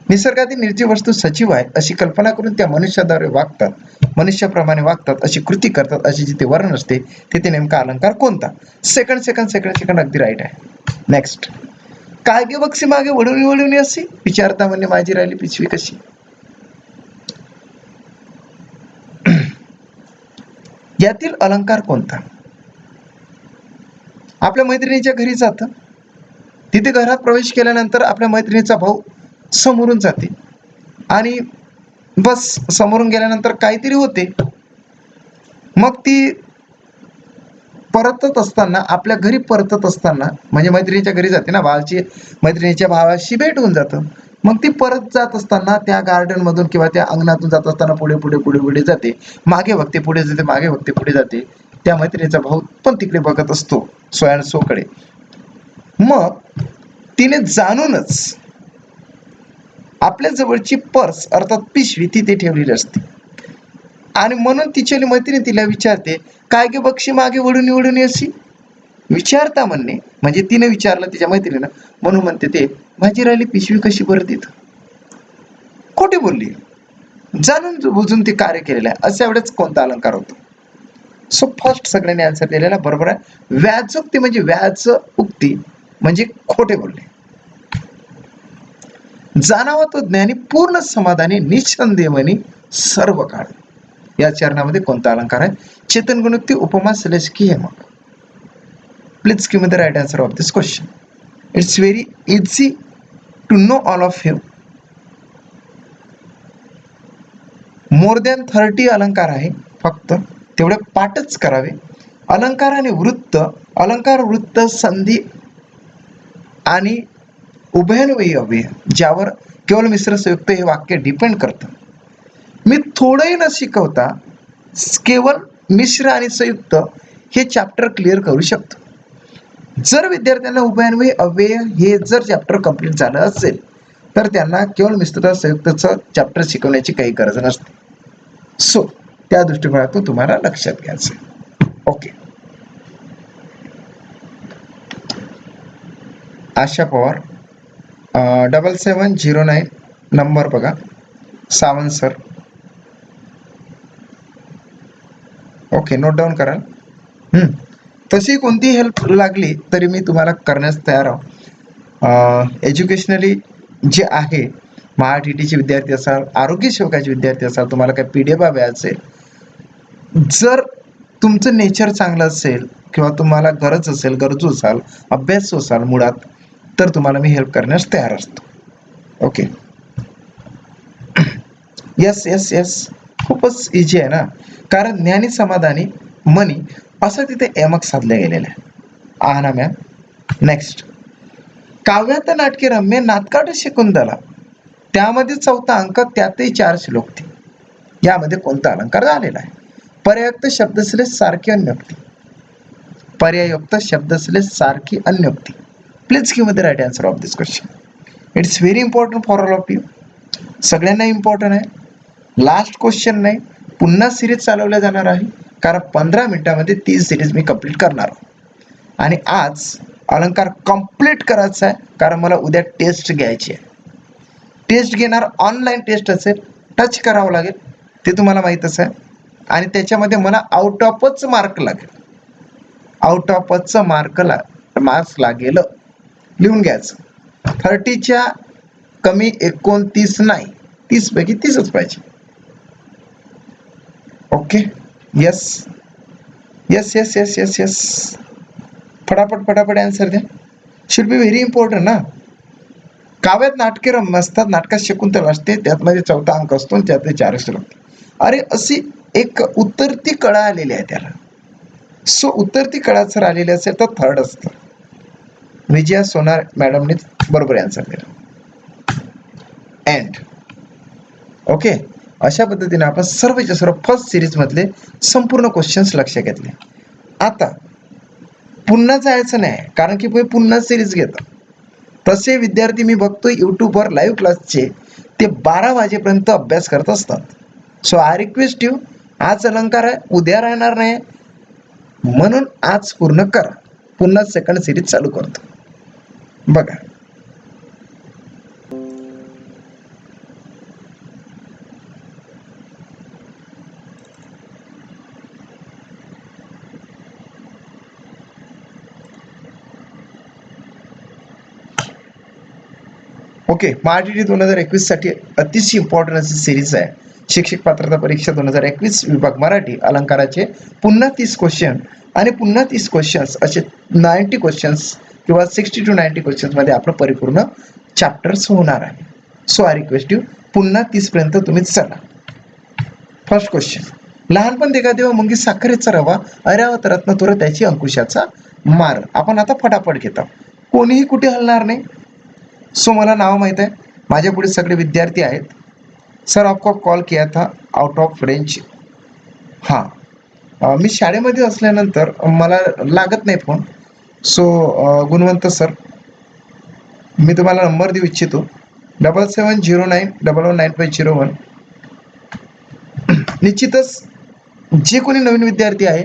निसर्गातील निर्जीव वस्तू सजीव आहे अशी कल्पना करून त्या मनुष्याद्वारे वागतात, मनुष्याप्रमाणे वागतात, अशी कृती करतात, अशी जिथे वर्णन असते तिथे नेमका अलंकार कोणता? सेकंड अगदी राईट आहे. नेक्स्ट, काय गे बक्षी मागे वळून वळून अशी, विचारता म्हणणे माझी राहिली पिशवी कशी. यातील अलंकार कोणता? आपल्या मैत्रिणीच्या घरी जातं, तिथे घरात प्रवेश केल्यानंतर आपल्या मैत्रिणीचा भाऊ समोरून जाते आणि बस समोरून गेल्यानंतर काहीतरी होते. मग ती परतत असताना, आपल्या घरी परतत असताना, म्हणजे मैत्रिणीच्या घरी जाते ना, मैत्रिणीच्या भावाशी भेट होऊन जातं. मग ती परत जात असताना त्या गार्डन मधून किंवा त्या अंगणातून जात असताना पुढे जाते, मागे बघते, पुढे जाते, मागे बघते, पुढे जाते. त्या मैत्रिणीचा भाऊ पण तिकडे बघत असतो सो अँड सो कडे. मग तिने जाणूनच आपल्या जवळची पर्स अर्थात पिशवी तिथे ठेवलेली असते आणि म्हणून तिची मैत्रीण तिला विचारते, काय गे बक्षी मागे वळून अशी. विचारता म्हणणे म्हणजे तिने विचारलं तिच्या मैत्रिणीनं, म्हणून म्हणते ते माझी राहिली पिशवी कशी बरं तिथं. खोटी बोलली, जाणून बुजून ते कार्य केलेलं आहे. अशा वेळेस कोणता अलंकार होतो? सो फर्स्ट सगळ्यांनी आन्सर दिलेला बरोबर आहे. व्याजोक्ती म्हणजे व्याज उक्ती म्हणजे खोटे बोलणे. जाणावा तो ज्ञानी पूर्ण समाधानी निसंदेह म्हणी सर्व काळ, या चरणामध्ये कोणता अलंकार आहे? चेतन गुणोक्ती, उपमा, श्लेष की हेमक. Please give me the right answer of this question. It's very easy to know all of you. More than 30 अलंकार आहे, फक्त तेवढे पाठच करावे. अलंकार आणि वृत्त, अलंकार, वृत्त, संधी आणि उभयान्वयी अव्यय ज्यावर केवळ मिश्र संयुक्त हे वाक्य डिपेंड करतं. मी थोडंही न शिकवता केवळ मिश्र आणि संयुक्त हे चॅप्टर क्लिअर करू शकतो. जर विद्यार्थ्यांना उभयान्वयी अव्यय हे जर चॅप्टर कंप्लीट झालं असेल तर त्यांना केवळ मिश्र संयुक्तचं चॅप्टर शिकवण्याची काही गरज नसते. सो त्या दृष्टिकोनातून तुम्हाला लक्षात घ्यायचं. ओके. आशा पवार 7709 नंबर बघा, Sawant sir. Okay, note down कराल. तशी कोणती हेल्प लागली तरी मी तुम्हाला करण्यास तयार आहो. एज्युकेशनली जे आहे, महाटीटीचे विद्यार्थी असाल, आरोग्य सेवकाचे विद्यार्थी असाल, तुम्हाला काही PDF हवे असेल, जर तुमचं नेचर चांगलं असेल किंवा तुम्हाला गरज असेल, गरजू असाल, अभ्यासू असाल मुळात, तर तुम्हाला मी हेल्प करण्यास तयार असतो. ओके. यस यस यस, खूपच इझी आहे ना, कारण ज्ञानी समाधानी मनी असं तिथे यमक साधले गेलेलं आहे. आहा ना मॅम. नेक्स्ट, काव्यात नाटके रम्य नाटकाट शकुंतला, त्यामध्ये 4था अंक, त्यातही 4 श्लोक. यामध्ये कोणता अलंकार झालेला आहे? पर्यायुक्त शब्दश्लेष सारखी अन्योक्ती. पर्यायुक्त शब्दश्लेष सारखी अन्योक्ती. Please give me the right answer of this question. It's very important for all of you. सगळ्यांना इम्पॉर्टंट आहे. लास्ट क्वेश्चन नाही, पुन्हा सिरीज चालवल्या जाणार आहे, कारण 15 मिनिटामध्ये 30 सिरीज मी कंप्लीट करणार आहे. आणि आज अलंकार कंप्लीट करायचा आहे, कारण मला उद्या टेस्ट घ्यायची आहे. टेस्ट घेणार, ऑनलाईन टेस्ट असेल, टच करावं लागेल, ते तुम्हाला माहीतच आहे. आणि त्याच्यामध्ये मला आउट ऑफच मार्क लागेल. आउट ऑफच मार्क्स लागेल. लिहून घ्यायचं. 30च्या कमी 29 नाही, 30 पैकी 30च पाहिजे. Okay. Yes yes yes yes yes yes, फटाफट फटाफट आन्सर द्या. शुड बी व्हेरी इम्पॉर्टंट ना. काव्यात नाटके रम्य असतात, नाटकात शकुंतला असते, त्यातमध्ये 4था अंक असतो आणि त्यातले 4 श्लोक. अरे अशी एक उत्तरती कळा आलेली आहे त्याला. सो उत्तरती कळा जर आलेली असेल तर 3rd असतं. विजया सोनार मॅडमने बरोबर आन्सर दिला. End okay. अशा पद्धतीने आपण सर्वच्या सर्व फर्स्ट सिरीज मधले संपूर्ण क्वेश्चन्स लक्षात घेतले. आता पुन्हा जायचं नाही, कारण की पुन्हा सिरीज घेतात. तसे विद्यार्थी मी बघतो यूट्यूबवर लाईव्ह क्लासचे, ते 12 वाजेपर्यंत अभ्यास करत असतात. सो आय रिक्वेस्ट यू, आज अलंकार आहे, उद्या राहणार नाही, म्हणून आज पूर्ण करा. पुन्हा सेकंड सिरीज चालू करतो. बघा, ओके. महाटीटी 2021 साठी अतिशय इम्पॉर्टंट अशी सिरीज आहे. शिक्षक पात्रता परीक्षा 2021 विभाग मराठी अलंकाराचे पुन्हा 30 क्वेश्चन आणि पुन्हा 30 क्वेश्चन्स असे 90 क्वेश्चन्स किंवा 60 to 90 क्वेश्चन्स मध्ये आपलं परिपूर्ण चॅप्टर्स होणार आहे. सो आय रिक्वेस्ट यू, पुन्हा 30 पर्यंत तुम्ही चला. फर्स्ट क्वेश्चन, लहानपण देखा देवा मुंगी साखरेचा रवा, ऐरावत रत्न तुर त्याची अंकुशाचा मार. आपण आता फटाफट घेतो, कोणीही कुठे हलणार नाही. सो मला नाव माहीत आहे, माझ्या पुढे सगळे विद्यार्थी आहेत. सर आपको कॉल किया था आउट ऑफ रेंज. हां, मी शाळेमध्ये असल्यानंतर मला लागत नाही फोन. सो गुणवंत सर, मी तुम्हाला नंबर देऊ इच्छितो 7709119501. निश्चितच जे कोणी नवीन विद्यार्थी आहे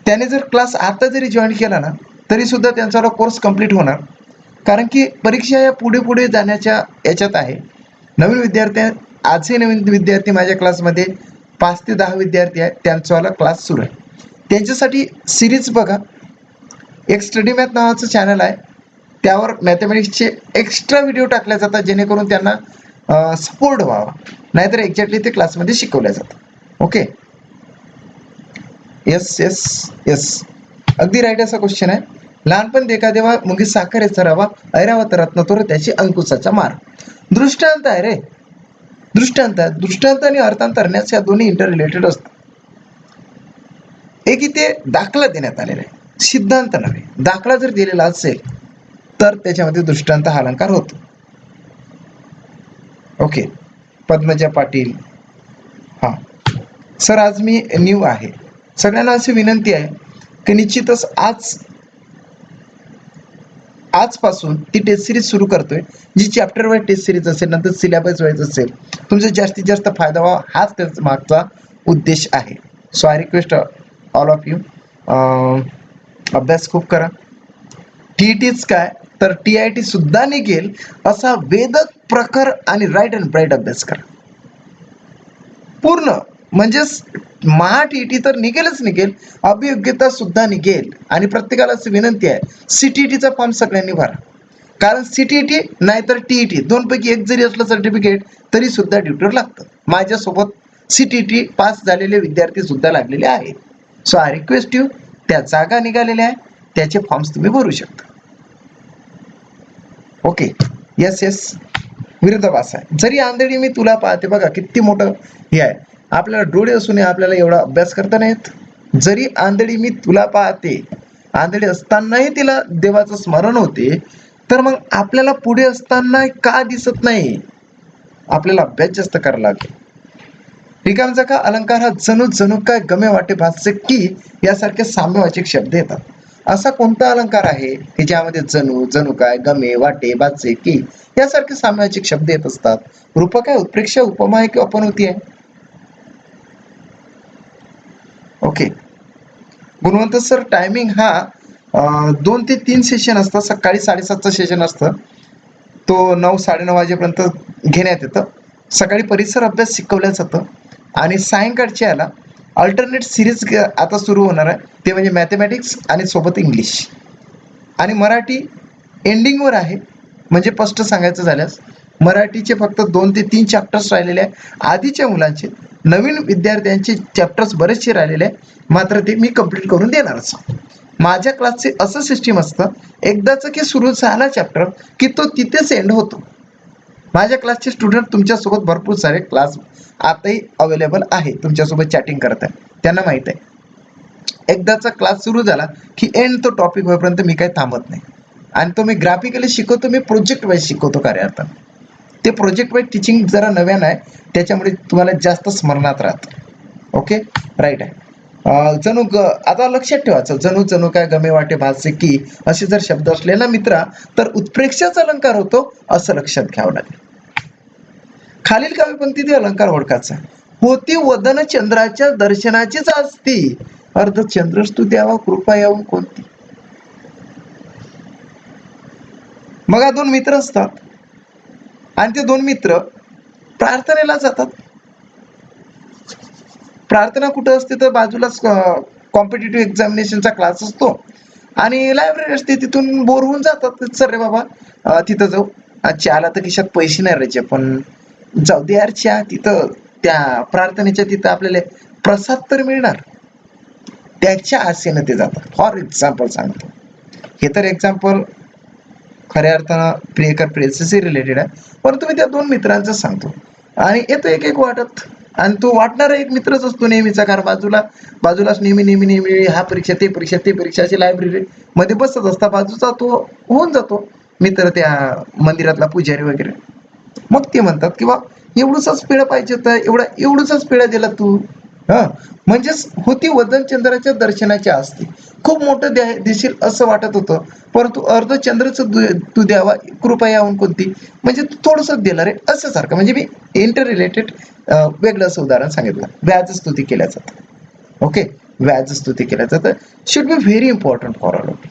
त्याने जर क्लास आता जरी जॉईन केला ना तरी सुद्धा त्यांचा कोर्स कंप्लीट होणार, कारण की परीक्षा या पुढे पुढे जाण्याच्या याच्यात आहे. नवीन विद्यार्थी, आजही नवीन विद्यार्थी माझ्या क्लासमध्ये 5 ते 10 विद्यार्थी आहेत, त्यांचावाला क्लास सुरू आहे. त्यांच्यासाठी सिरीज बघा. एक स्टडी मॅथ नावाचं चॅनल आहे, त्यावर मॅथमॅटिक्सचे एक्स्ट्रा व्हिडिओ टाकले जातात जेणेकरून त्यांना सपोर्ट व्हावा, नाहीतर एक्झॅक्टली ते क्लासमध्ये शिकवल्या जातात. ओके. यस यस यस, अगदी राईट असा क्वेश्चन आहे. लहानपण देखा देवा मुंगी साखरेचा रवा, ऐरावत रत्न तुर त्याची अंकुशाचा मार. दृष्टांत आहे रे. दृष्टांत आहेत. दृष्टांत आणि अर्थांतरण्यास या दोन्ही इंटर रिलेटेड असतात. एक इथे दाखला देण्यात आलेला आहे, सिद्धांत नव्हे. दाखला जर दिलेला असेल तर त्याच्यामध्ये दृष्टांत हा अलंकार होतो. ओके. पद्मजा पाटील. हा सर, आज मी न्यू आहे. सगळ्यांना अशी विनंती आहे की निश्चितच आजपासून ती टेस्ट सिरीज सुरू करतोय, जी चॅप्टर वाईज टेस्ट सिरीज असेल, नंतर सिलेबस वाईज असेल. तुमचा जास्तीत जास्त फायदा व्हावा हाच त्याचा मागचा उद्देश आहे. So I request all of you, अभ्यास खूप करा. TETच काय तर TIT सुद्धा निघेल असा वेदक, प्रखर आणि राईट अँड ब्राईट अभ्यास करा पूर्ण. म्हणजेच TET तर निघेलच निघेल, अभियोग्यता सुद्धा निघेल. आणि प्रत्येकाला अशी विनंती आहे, CTETचा फॉर्म सगळ्यांनी भरा. कारण CTET नाहीतर TET दोनपैकी एक जरी असलं सर्टिफिकेट तरी सुद्धा ड्युटीवर लागतं. माझ्यासोबत CTET पास झालेले विद्यार्थी सुद्धा लागलेले आहेत. सो आय रिक्वेस्ट यू, त्या जागा निघालेल्या आहे, त्याचे फॉर्म्स तुम्ही भरू शकता. ओके. येस. विरोधाभास आहे. जरी आंधळी मी तुला पाहते, बघा किती मोठं हे आहे. आपल्याला डोळे असून आपल्याला एवढा अभ्यास करता नाही येत. जरी आंधळी मी तुला पाहते, आंधळी असतानाही तिला देवाचं स्मरण होते, तर मग आपल्याला पुढे असताना का दिसत नाही? आपल्याला अभ्यास जास्त करायला लागेल. रिकामचा का अलंकार हा जणू काय गमे वाटे भाससे की यासारखे साम्यवाचक शब्द येतात. असा कोणता अलंकार आहे की ज्यामध्ये जणू काय, गमे, वाटे, भाससे की यासारखे साम्यवाचक शब्द येत असतात? रूपक आहे, उत्प्रेक्षा, उपमा आहे किंवा अपनवती आहे? ओके. गुणवंत सर, टायमिंग हा 2 ते 3 सेशन असतं. सकाळी 7:30चं सेशन असतं, तो 9-9:30 वाजेपर्यंत घेण्यात येतं. सकाळी परिसर अभ्यास शिकवल्या जातं आणि सायंकाळच्या याला अल्टरनेट सिरीज आता सुरू होणार आहे, ते म्हणजे मॅथमॅटिक्स आणि सोबत इंग्लिश. आणि मराठी एंडिंगवर आहे. म्हणजे स्पष्ट सांगायचं झाल्यास मराठीचे फक्त 2 ते 3 चॅप्टर्स राहिलेले आहे. आधीच्या मुलांचे, नवीन विद्यार्थ्यांचे चॅप्टर्स बरेचसे राहिलेले आहे, मात्र ते मी कंप्लीट करून देणारच. माझ्या क्लासचे असं सिस्टीम असतं, एकदाच की सुरू झाला चॅप्टर की तो तिथेच एंड होतो. माझ्या क्लासचे स्टुडंट तुमच्यासोबत भरपूर सारे क्लास आताही अवेलेबल आहे, तुमच्यासोबत चॅटिंग करत आहे, त्यांना माहीत आहे. एकदाचा क्लास सुरू झाला की एंड तो टॉपिक होईपर्यंत मी काही थांबत नाही. आणि तो मी ग्राफिकली शिकवतो, मी प्रोजेक्ट वाईज शिकवतो कार्यार्थानं. ते प्रोजेक्ट वाईज टीचिंग जरा नव्यानं आहे, त्याच्यामुळे तुम्हाला जास्त स्मरणात राहतं. ओके, राईट आहे. आता लक्षात ठेवायचं, जणू काय, गमे, वाटे, भाससे की असे जर शब्द असले ना मित्रा, तर उत्प्रेक्षाचा अलंकार होतो असं लक्षात घ्यावं लागेल. खालील काव्यपंक्तीतील अलंकार ओळखायचा. होती वदन चंद्राच्या दर्शनाचीच असती, अर्ध चंद्रच तू द्यावा कृपा येऊन कोणती. मग 2 मित्र असतात आणि ते 2 मित्र प्रार्थनेला जातात. प्रार्थना कुठं असते तर बाजूलाच कॉम्पिटिटिव्ह एक्झामिनेशनचा क्लास असतो आणि लायब्ररी असते, तिथून बोर होऊन जातात. सर रे बाबा तिथं जाऊ, चहाला तर खिशात पैसे नाही राहायचे, पण जाऊ दे यार, चहा तिथं त्या प्रार्थनेच्या तिथं आपल्याला प्रसाद तर मिळणार, त्याच्या आशेनं ते जातात. फॉर एक्झाम्पल सांगतो, हे तर एक्झाम्पल खऱ्या अर्थानं प्रियकर प्रेयसीशी रिलेटेड आहे, परंतु मी त्या 2 मित्रांचं सांगतो. आणि येतो एक वाटत, आणि तो वाटणारा एक मित्रच असतो नेहमीचा, कारण बाजूलाच नेहमी हा परीक्षा ते परीक्षा अशी लायब्ररी मध्ये बसत असता. बाजूचा तो होऊन जातो मित्र, त्या मंदिरातला पुजारी वगैरे. मग ते म्हणतात की बा एवढूचाच पेढा पाहिजे होता, एवढूचाच पेढा दिला तू. म्हणजेच होती वदन चंद्राच्या दर्शनाच्या असते, खूप मोठं दिसेल असं वाटत होतं, परंतु अर्ध चंद्रच तू द्यावा कृपया यावून कोणती, म्हणजे तू थोडंसं दिलं रे असं सारखं. म्हणजे मी इंटर रिलेटेड वेगळं असं उदाहरण सांगितलं. व्याज स्तुती केल्या जातं. ओके, व्याज स्तुती केल्या जातं, should be very important for all of.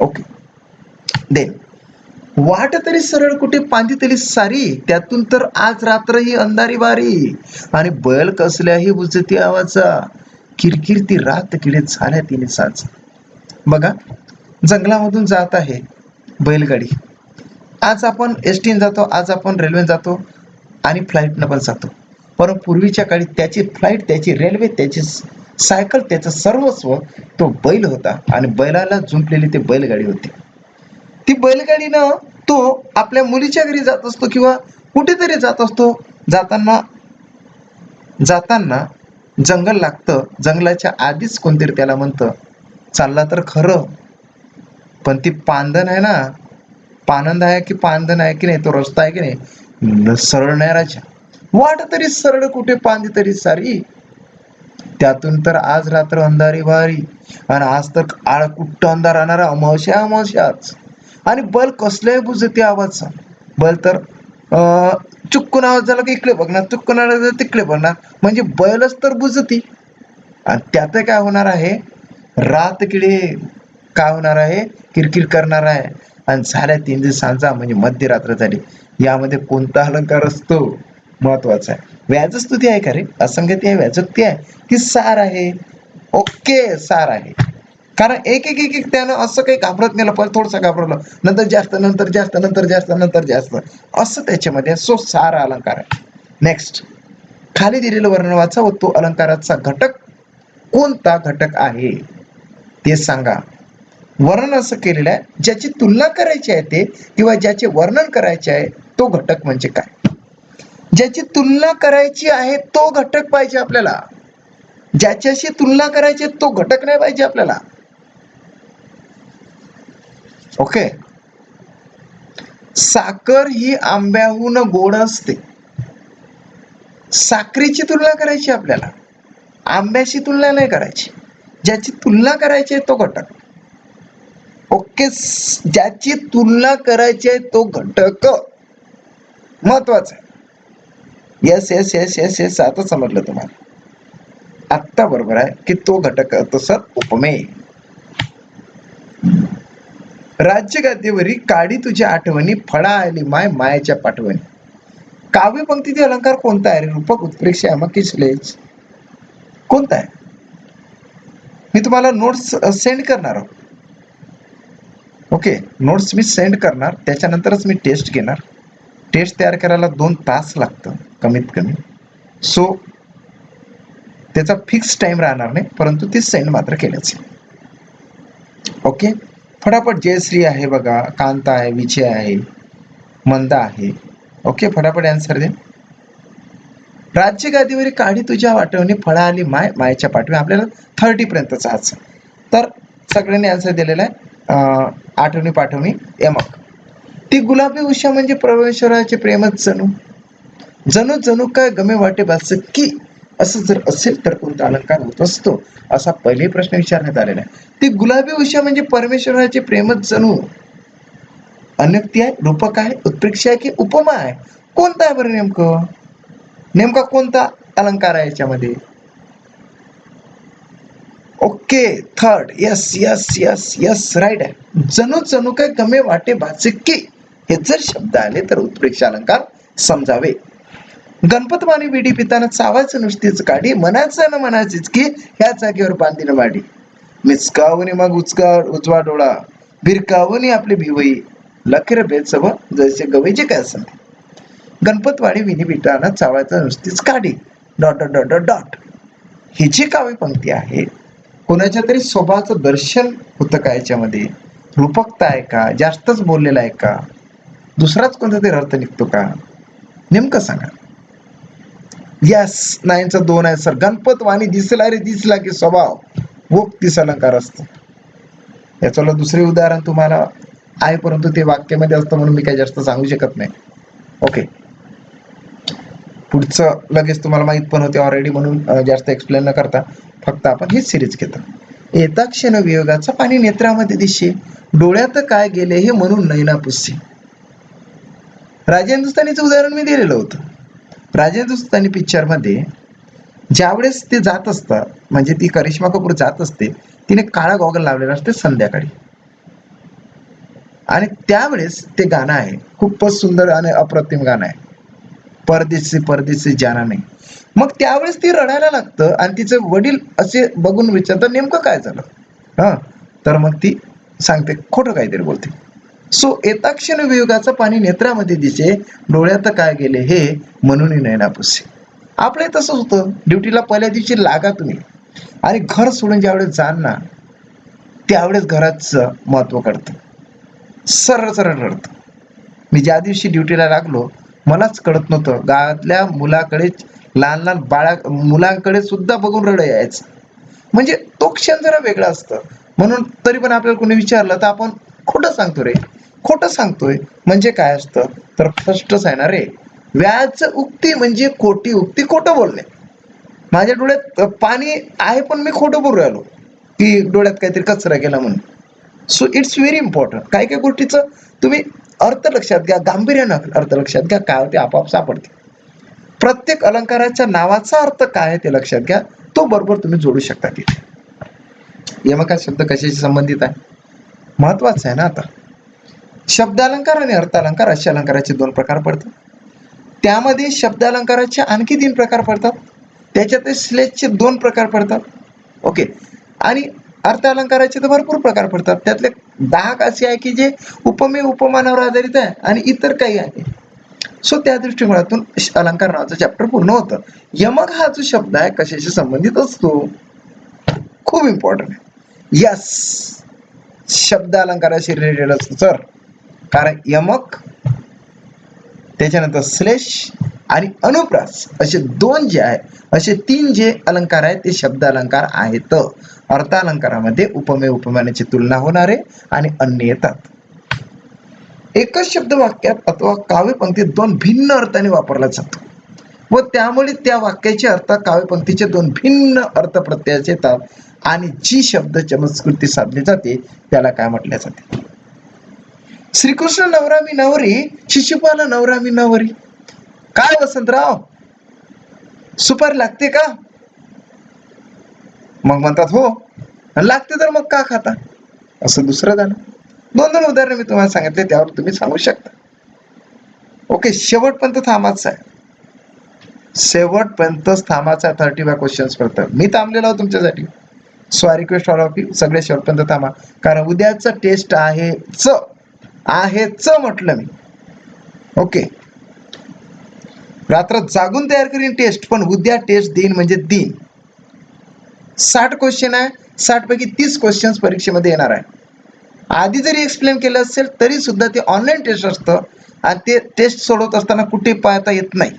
Okay, then वाट तरी सरळ कुठे पांदी तरी सारी, त्यातून तर आज रात्र ही अंधारी बारी, आणि बैल कसल्याही बुजती आवाजा, किरकिर ती रात किडे झाल्या तिने साज. बघा, जंगलामधून जात आहे बैलगाडी. आज आपण एसटीने जातो, आज आपण रेल्वेने जातो आणि फ्लाईटनं पण जातो, पण पूर्वीच्या काळी त्याची फ्लाईट, त्याची रेल्वे, त्याची सायकल, त्याचं सर्वस्व तो बैल होता, आणि बैलाला जुंपलेली ती बैलगाडी होती. ती बैलगाडीनं तो आपल्या मुलीच्या घरी जात असतो किंवा कुठेतरी जात असतो, जाताना जाताना जंगल लागतं, जंगलाच्या आधीच कोणतरी त्याला म्हणतं चालला तर खरं, पण ती पांदण आहे ना, पानंद आहे की पांदण आहे की नाही, तो रस्ता आहे की नाही, सरळ नाही राजा. वाट तरी सरळ कुठे, पांदी तरी सारी, त्यातून तर आज रात्र अंधारी भारी. आणि आज तर आळ कुट्ट अंधार राहणार, अमावस्या अमावस्याच. आणि बल कसलंही बुजते आवाज, बल तर चुक्कून आवाज झाला की इकडे बघणार, चुक्कून आवाज झाला तिकडे बघणार, म्हणजे बैलच तर बुजती. आणि त्यात काय होणार आहे, रात किडे काय होणार आहे, किरकिर करणार आहे. आणि झाल्या 3 दिवसांचा म्हणजे मध्यरात्र झाली. यामध्ये कोणता अलंकार असतो महत्वाचा आहे. व्याजस्तुती आहे का रे, असंगती आहे, व्याजोक्ती आहे की सार आहे? ओके, सार आहे. कारण एक एक एक एक त्यानं असं काही घाबरत गेलं, पण थोडंसं घाबरलं, नंतर जास्त, नंतर जास्त, नंतर जास्त, नंतर जास्त, असं त्याच्यामध्ये सो सार अलंकार आहे. नेक्स्ट, खाली दिलेलं वर्णन वाचा व तो अलंकाराचा घटक कोणता घटक आहे ते सांगा. वर्णन असं केलेलं आहे, ज्याची तुलना करायची आहे ते, किंवा ज्याचे वर्णन करायचे आहे तो घटक म्हणजे काय. ज्याची तुलना करायची आहे तो घटक पाहिजे आपल्याला, ज्याच्याशी तुलना करायची तो घटक नाही पाहिजे आपल्याला. ओके. साखर ही आंब्याहून गोड असते, साखरेची तुलना करायची आपल्याला, आंब्याशी तुलना नाही करायची. ज्याची तुलना करायची आहे तो घटक. ओके, ज्याची तुलना करायची आहे तो घटक महत्वाचा आहे. Yes yes yes yes yes, आता समजलं तुम्हाला, आत्ता बरोबर आहे की तो घटक तसं उपमेय. राज्य गादीवरी काढी तुझ्या आठवणी, फळा आली माय मायाच्या पाठवणी. काव्य पंक्तीतील अलंकार कोणता आहे? रूपक, उत्प्रेक्षा, यमक की श्लेष, कोणता आहे? मी तुम्हाला नोट्स सेंड करणार आहोत. ओके, नोट्स मी सेंड करणार, त्याच्यानंतरच मी टेस्ट घेणार. टेस्ट तयार करायला 2 तास लागतं कमीत कमी. सो त्याचा फिक्स टाइम राहणार नाही, परंतु ते सेंड मात्र केल्याच. ओके, फटाफट जयश्री आहे बघा, कांता आहे, विजय आहे, मंदा आहे. ओके, फटाफट आन्सर दे. राज्य गादीवरी काढी तुझ्या वाटवणी, फळा आली माय मायच्या पाठवी. आपल्याला 30 पर्यंतचा आज, तर सगळ्यांनी आन्सर दिलेला आहे. आठवणी पाठवणी यमक. ती गुलाबी उषा म्हणजे परमेश्वराचे प्रेमच जणू, जणू जणू काय गमे वाटे बास की. असं जर असेल तर कोणता अलंकार होत असतो, असा पहिले प्रश्न विचारण्यात आलेला आहे. ती गुलाबी उषा म्हणजे परमेश्वराचे प्रेमच जणू, अनक्ती आहे, रूपक आहे, उत्प्रेक्षा आहे की उपमा आहे? कोणता आहे बरं नेमकं, नेमका कोणता अलंकार आहे याच्यामध्ये? Okay, third, yes yes yes yes, right आहे. जणू जणू काय गमे वाटे भासे की, हे जर शब्द आले तर उत्प्रेक्षा अलंकार समजावे. गणपतवाणी विडी पिताना चावायचं नुसतीच काढी, म्हणायचं ना म्हणायचीच की ह्या जागेवर बांधीन वाडी. मिचकावणी मग उजवा डोळा, भिरकावणी आपली भिवई, लखेर बेचव जैसे गवईचे काय असं. गणपतवाडी विधी पिताना चावायचं नुसतीच काढी, dot dot dot dot dot. ही जी काव्य पंक्ती आहे, कोणाच्या तरी स्वभावाचं दर्शन होतं का याच्यामध्ये? रूपकता आहे का, जास्तच बोललेला आहे का, दुसराच कोणता तरी अर्थ निघतो का, नेमकं सांगा. यस, 9चा 2 आहे सर. गणपतवाणी दिसला रे दिसला की स्वभाव वोक्तीस अलंकार असतो. याचं दुसरे उदाहरण तुम्हाला आहे, परंतु ते वाक्यामध्ये असतं म्हणून मी काही जास्त सांगू शकत नाही. ओके, पुढचं लगेच तुम्हाला माहित पण होते ऑलरेडी, म्हणून जास्त एक्सप्लेन न करता फक्त आपण हेच सिरीज घेतो. येता क्षण वियोगाचा पाणी नेत्रामध्ये दिसे, डोळ्यात काय गेले हे म्हणून नैना पुसे. राजा हिंदुस्थानीचं उदाहरण मी दिलेलं होतं. राजा हिंदुस्थानी पिक्चर मध्ये ज्यावेळेस ते जात असतात, म्हणजे ती करिश्मा कपूर जात असते, तिने काळा गॉगल लावलेला असते संध्याकाळी, आणि त्यावेळेस ते गाणं आहे, खूपच सुंदर आणि अप्रतिम गाणं आहे, परदेसी परदेसी जाना नाही. मग त्यावेळेस ती रडायला लागतं आणि तिचे वडील असे बघून विचारतात नेमकं काय झालं. हा, तर मग ती सांगते खोटं काहीतरी बोलते. सो येताक्षण वियोगाचं पाणी नेत्रामध्ये दिसे, डोळ्यात काय गेले हे म्हणून नैना पुसे. आपलं तसंच होतं, ड्युटीला पहिल्या दिवशी लागा तुम्ही, आणि घर सोडून ज्यावेळेस जाल ना, त्यावेळेस घराचं महत्व कळतं, सरळ सरळ रडतं. मी ज्या दिवशी ड्युटीला लागलो मलाच कळत नव्हतं. गावातल्या मुलाकडे, लहान लहान मुलांकडे सुद्धा बघून रड यायचं. म्हणजे तो क्षण जरा वेगळा असतं. म्हणून तरी पण आपल्याला कोणी विचारलं तर आपण खोटं सांगतो रे. खोटं सांगतोय म्हणजे काय असतं, तर फर्स्टच आहे ना रे, व्याज उक्ती म्हणजे खोटी उक्ती, खोटं बोलणे. माझ्या डोळ्यात पाणी आहे पण मी खोटं बोलू राहिलो, की डोळ्यात काहीतरी कचरा गेला म्हणून. So it's very important. काही काही गोष्टीचं तुम्ही अर्थ लक्षात घ्या, गांभीर्यानं अर्थ लक्षात घ्या, काय होते आपोआप सापडते. प्रत्येक अलंकाराच्या नावाचा अर्थ काय आहे ते लक्षात घ्या, तो बरोबर तुम्ही जोडू शकता तिथे. यमक हा शब्द कशाशी संबंधित आहे, महत्वाचं आहे ना. आता शब्दालंकार आणि अर्थालंकार असे अलंकाराचे दोन प्रकार पडतात. त्यामध्ये शब्दालंकाराचे आणखी 3 प्रकार पडतात. त्याच्यात श्लेषचे 2 प्रकार पडतात. ओके. आणि अर्थ अलंकाराचे तर भरपूर प्रकार पडतात. त्यातले 10 असे आहे की जे उपमेय उपमानावर आधारित आहे आणि इतर काही आहे. सो त्या दृष्टिकोनातून अलंकार नावाचं चॅप्टर पूर्ण होतं. यमक हा जो शब्द आहे कशाशी संबंधित असतो, खूप इम्पॉर्टंट आहे. यस, शब्द अलंकाराशी रिलेटेड असतो सर. कारण यमक, त्याच्यानंतर श्लेष आणि अनुप्रास असे 2 जे आहे, असे 3 जे अलंकार आहेत ते शब्द अलंकार आहेत. अर्थालंकारामध्ये उपमेय उपमानाची तुलना होणारे आणि अन्य येतात. एकच शब्द वाक्यात अथवा काव्यपंक्तीत 2 भिन्न अर्थाने वापरला जातो व त्यामुळे त्या वाक्याचे अर्थ काव्यपंक्तीचे 2 भिन्न अर्थ प्रत्ययाचे येतात आणि जी शब्द चमत्कृती साधली जाते त्याला काय म्हटले जाते. श्रीकृष्ण नवरा मी नवरी, शिशुपाल नवरा मी नवरी. काय वसंतराव, सुपारी लागते का? मग म्हणतात हो. लागते तर मग का खाता, असं दुसरं झालं. 2 उदाहरणं मी तुम्हाला सांगितले, त्यावर तुम्ही सांगू शकता. ओके, शेवटपर्यंत थांबायचं आहे. शेवटपर्यंतच थांबायचं आहे. 35 क्वेश्चन्स पर्यंत मी थांबलेलो आहोत तुमच्यासाठी. So I request all of you, सगळे शेवटपर्यंत थांबा. कारण उद्याचं टेस्ट आहेच म्हटलं मी. ओके, रात्र जागून तयार करीन टेस्ट, पण उद्या टेस्ट देईन म्हणजे देईन. 60 क्वेश्चन आहे. 60 पैकी 30 क्वेश्चन्स परीक्षेमध्ये येणार आहे. आधी जरी एक्सप्लेन केलं असेल तरी सुद्धा ते ऑनलाईन टेस्ट असतं आणि ते टेस्ट सोडवत असताना कुठे पाहता येत नाही.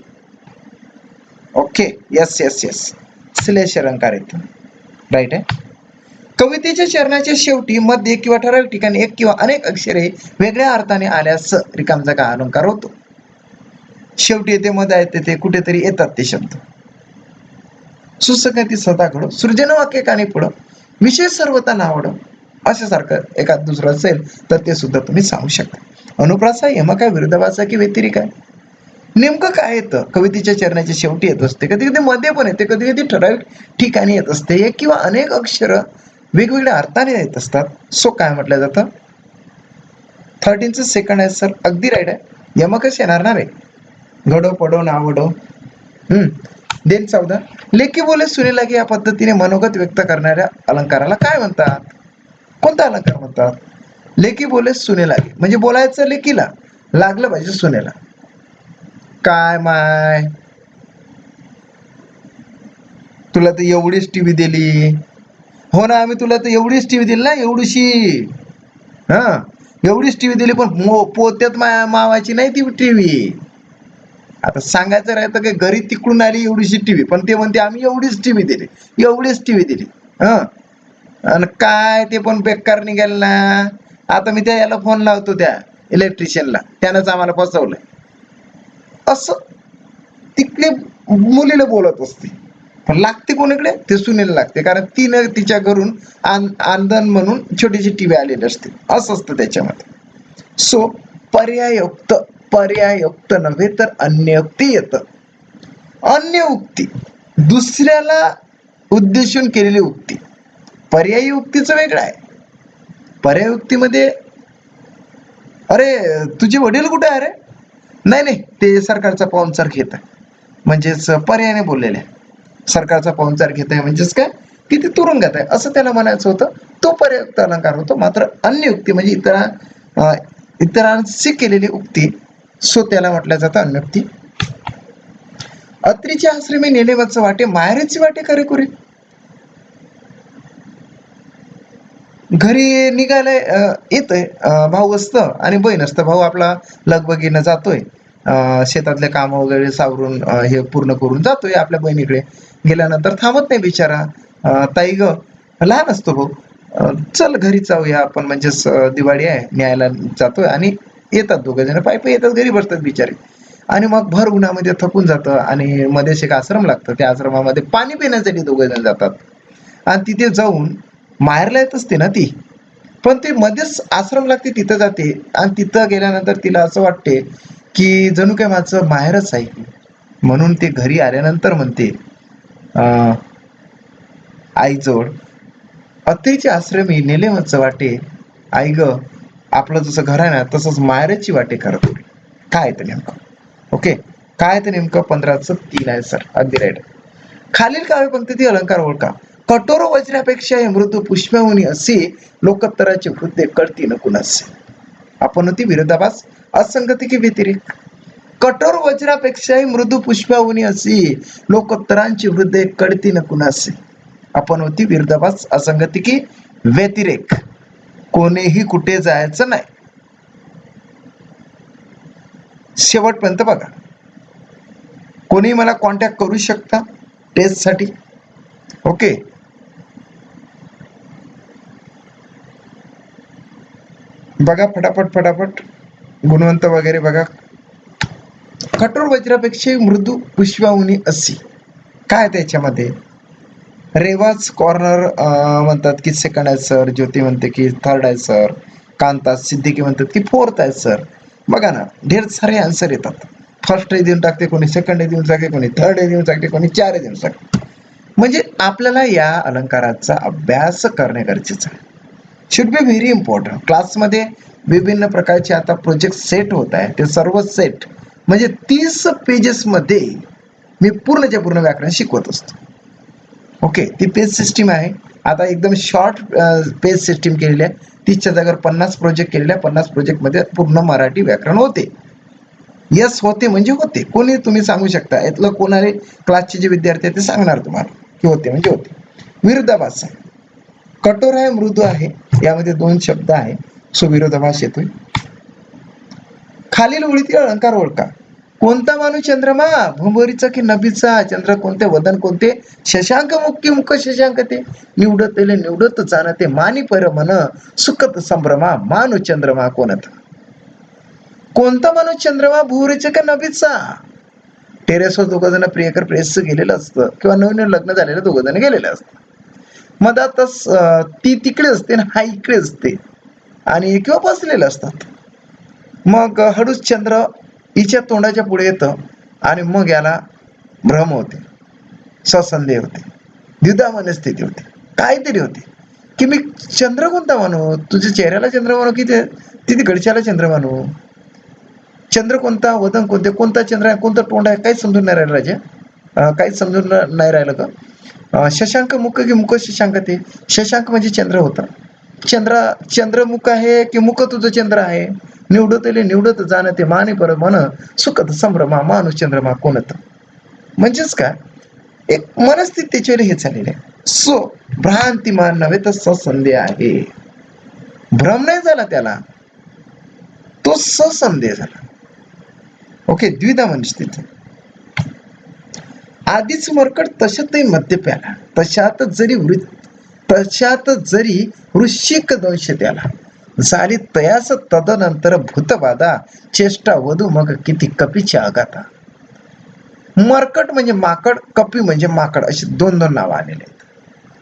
ओके, यस यस यस, श्लेष अलंकार येतो, राईट आहे. कवितेच्या चरणाच्या शेवटी, मध्ये किंवा ठराविक ठिकाणी एक किंवा अनेक अक्षरे वेगळ्या अर्थाने आल्यास रिकामजागा अलंकार होतो. शेवटी येते, मध्ये येते, ते कुठेतरी येतात ते शब्द. सुसंगती सदा घडो, सृजन वाक्य कानी पुढं, विषय सर्वता नावड, अशा सारखं एखाद दुसरं असेल तर ते सुद्धा तुम्ही सांगू शकता. अनुप्रास आहे, यमक आहे, विरोधाभास की व्यतिरिक आहे. नेमकं काय येतं, कवितेच्या चरणाच्या शेवटी येत असते, कधी कधी मध्ये पण येते, कधी कधी ठराविक ठिकाणी येत असते, एक किंवा अनेक अक्षर वेगवेगळ्या अर्थाने येत असतात. सो काय म्हटलं जातं, 13th सेकंड आहे सर, अगदी राईट आहे. यमकच येणार ना रे. घडो पडो नावडो. देन 14, लेखी बोले सुने लागे या पद्धतीने मनोगत व्यक्त करणाऱ्या अलंकाराला काय म्हणतात, कोणता अलंकार म्हणतात. लेखी बोले सुने लागे म्हणजे बोलायचं लेकीला, लागलं पाहिजे सुनेला. काय माय, तुला तर एवढीच टीव्ही दिली, हो ना, आम्ही तुला तर एवढीच टीव्ही दिली ना, एवढीशी, हा एवढीच टीव्ही दिली, पण पोत्यात मावायची नाही ती टीव्ही. आता सांगायचं राहतं की घरी तिकडून आली एवढीशी टीव्ही, पण ते म्हणते आम्ही एवढीच टीव्ही दिली, एवढीच टीव्ही दिली. आणि काय ते पण बेकार निघाल ना. आता मी त्या याला फोन लावतो, त्या इलेक्ट्रिशियनला, त्यानंच आम्हाला फसवलंय, असं तिकडे मुलीला बोलत असते. पण लागते कोणीकडे, ते सुनेला लागते, कारण तिनं तिच्या घरून आंदण म्हणून छोटीशी टीव्ही आलेली असते, असं असतं त्याच्यामध्ये. सो पर्यायोक्त नव्हे तर अन्योक्ती येतं. अन्य उक्ती, दुसऱ्याला उद्देशून केलेली उक्ती. पर्यायी उक्तीचं वेगळं आहे. पर्यायी उक्तीमध्ये, अरे तुझे वडील कुठे आहे रे, नाही नाही ते सरकारचा पाहुणचार घेत आहे, म्हणजेच पर्यायाने बोललेले आहे. सरकारचा पाहुणचार घेत आहे म्हणजेच काय, की ते तुरुंगात आहे असं त्याला म्हणायचं होतं. तो पर्यायुक्त अलंकार होतो. मात्र अन्य उक्ती म्हणजे इतरांशी केलेली उक्ती, सो त्याला म्हटलं जातं अन्योक्ती. अत्रीच्या आश्रमी नेले वच वाटे, माहेरची वाटे करे कुरे. घरी निघायला येतोय, भाऊ असतं आणि बहीण असतं. भाऊ आपला लगबगीनं जातोय शेतातले काम वगैरे सावरून हे पूर्ण करून जातोय आपल्या बहिणीकडे. गेल्यानंतर थांबत नाही बिचारा. ताई ग, लहान असतो भाऊ, चल घरी जाऊया आपण, म्हणजेच दिवाळी आहे, न्यायला जातोय. आणि येतात दोघे जण, पायी पायी येतात, घरी बसतात बिचारे. आणि मग भर उन्हामध्ये थकून जातं आणि मध्येच एक आश्रम लागतं, त्या आश्रमामध्ये पाणी पिण्यासाठी दोघे जण जातात. आणि तिथे जाऊन माहेरला येत असते ना ती, पण ते मध्येच आश्रम लागते तिथं जाते. आणि तिथं गेल्यानंतर तिला असं वाटते की जणू काय माझं माहेरच आहे की. म्हणून ते घरी आल्यानंतर म्हणते आईजवळ, अत्रीच्या आश्रमी नेले मच वाटे, आई ग, आपलं जसं घर आहे ना तसंच माहेरची वाटे करत. काय ते नेमकं? ओके, काय ते नेमकं 15चं 3 आहे सर, अगदी राईट. खालील काव्य पंक्तीतील अलंकार ओळखा. कठोर वज्रापेक्षा मृदू पुष्पमुनी असे, लोकोत्तराचे हृदय कळती न कुणासे. आपण होती विरोधाभास, असंगती की व्यतिरेक. कठोर वज्रापेक्षाही मृदू पुष्पाहुनी अशी, लोकोत्तरांची हृदय कळती न कुणासे. आपण होती विरोधाभास, असंगती की व्यतिरेक. कोणीही कुठे जायचं नाही. शेवटपर्यंत बघा. कोणी मला कॉन्टॅक्ट करू शकता टेस्टसाठी. ओके, बघा फटाफट फटाफट, गुणवंत वगैरे बघा. कठोर वज्रापेक्षा मृदू पुष्पाहुनी अशी, काय त्याच्यामध्ये? रेवाज कॉर्नर म्हणतात की सेकंड आहे सर, ज्योती म्हणते की थर्ड आहे सर, कांता सिद्दीकी म्हणतात की फोर्थ आहे सर. बघा ना, ढेर सारे आन्सर येतात. फर्स्ट देऊन टाकते कोणी, सेकंड देऊन टाकते कोणी, थर्ड देऊन टाकते कोणी, 4 देऊन टाकते. म्हणजे आपल्याला या अलंकाराचा अभ्यास करणे गरजेचं आहे. Should be very important. क्लासमध्ये विभिन्न प्रकारचे आता प्रोजेक्ट सेट होत आहे, ते सर्व सेट म्हणजे 30 पेजेसमध्ये मी पूर्णच्या पूर्ण व्याकरण शिकवत असतो. ओके, ती पेज सिस्टीम आहे. आता एकदम शॉर्ट पेज सिस्टीम केलेली आहे. 30च्या जागेवर 50 प्रोजेक्ट केलेले आहे. 50 प्रोजेक्टमध्ये पूर्ण मराठी व्याकरण होते. यस, होते म्हणजे होते. कोणी तुम्ही सांगू शकता, यातलं कोणाले क्लासचे जे विद्यार्थी आहेत ते सांगणार तुम्हाला की होते म्हणजे होते. विरोधाभास आहे, कठोर आहे, मृदू आहे, यामध्ये 2 शब्द आहे, सो विरोधाभास येतोय. खालील ओळीतील अलंकार ओळखा. कोणता मानू चंद्रमा, भुंबरीचा की नभीचा, चंद्र कोणते, वदन कोणते, शशांक मुख मुख शशांक ते, निवडतले निवडत जाणते, मानी पर मन, सुखत संभ्रमा, मानू चंद्रमा कोणता. कोणता माणूस चंद्रमा, भुवरीचा का नभीचा? टेरेसवर दोघ जण प्रियकर प्रेसचं गेलेलं असतं, किंवा नवीन लग्न झालेलं दोघ जण गेलेले असतात. मधातच ती तिकडे असते आणि हा इकडे असते, आणि किंवा बसलेले असतात. मग हळूच चंद्र हिच्या तोंडाच्या पुढे येतं आणि मग याला भ्रम होते, ससंदेह होते, द्विधा मनस्थिती होते, काहीतरी होते की मी चंद्र कोणता मानू, तुझ्या चेहऱ्याला चंद्र मानू की तिथे घडच्याला चंद्र मानू, चंद्र कोणता, वदन कोणते, कोणता चंद्र आहे, कोणतं तोंड आहे, काहीच समजून नाही राहिलं राजा. काहीच समजून नाही राहिलं का? शशांक मुख की मुख शशांक ते, शशांक म्हणजे चंद्र होता. चंद्रमुख आहे की मुख तुझं चंद्र आहे, निवडतले निवडत जाणते, माने पर मन, सुखत संभ्रमा, माणूस चंद्रमा कोणत. म्हणजेच काय, एक मनस्थिती त्याच्यावर हे झालेले आहे. सो भ्रांतिमान नव्हे तर ससंदेह आहे. भ्रम नाही झाला त्याला, तो ससंदेह झाला. ओके, द्विधा मनस्थिती. आधीच मरकट तशातही मध्य प्याला, तशात जरी वृश्चिक दंश त्याला, झाली तयास तदनंतर भूतबाधा, चेष्टा वधू मग किती कपीच्या आघाता. मरकट म्हणजे माकड, कपी म्हणजे माकड, अशी 2 नावं आलेले आहेत.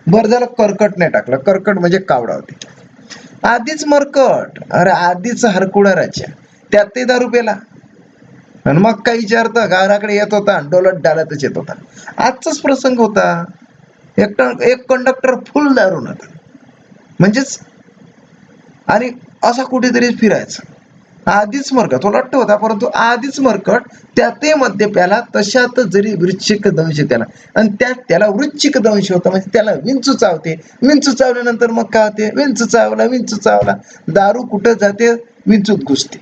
बरं झालं कर्कट नाही टाकलं, कर्कट म्हणजे कावडा होते. आधीच मरकट, अरे आधीच हरकुडा राजा, त्यात ते दारू पेला आणि मग काय विचारतं, गावाकडे येत होता, डोलत डालतच येत होता. आजचाच प्रसंग होता. एक कंडक्टर फुल दारून होता, म्हणजेच, आणि असा कुठेतरी फिरायचा. आधीच मरकट, तो लट्ट होता, परंतु आधीच मरकट, त्यातही मध्य प्याला, तशात जरी वृश्चिक दंश त्याला, आणि त्यात त्याला वृश्चिक दंश होता, म्हणजे त्याला विंचू चावते. विंचू चावल्यानंतर मग काय होते, विंचू चावला, दारू कुठं जाते, विंचूत घुसते,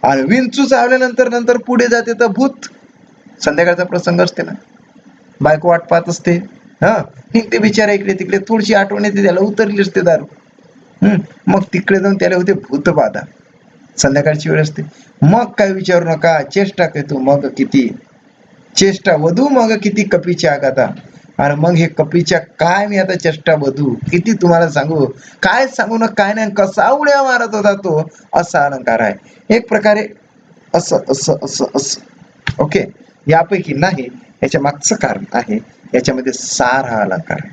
आणि विंचू चावल्यानंतर पुढे जाते तर भूत. संध्याकाळचा प्रसंग असते ना, बायको वाट पाहत असते, हिंगते बिचारा इकडे तिकडे, थोडीशी आठवण येते त्याला, उतरली असते दारू. मग तिकडे जाऊन त्याला होते भूतबाधा. संध्याकाळची वेळ असते. मग काय विचारू नका, चेष्टा काय तू मग किती चेष्टा वधू मग किती कपीच्या आगाता. आणि मग हे कपीच्या काय मी आता चेष्टा वधू किती तुम्हाला सांगू, काय सांगू ना काय नाही, कसा उड्या मारत होता तो, असा अलंकार आहे. एक प्रकारे असं असं असं असं. ओके, यापैकी नाही, याच्या मागचं कारण आहे, याच्यामध्ये सार हा अलंकार आहे.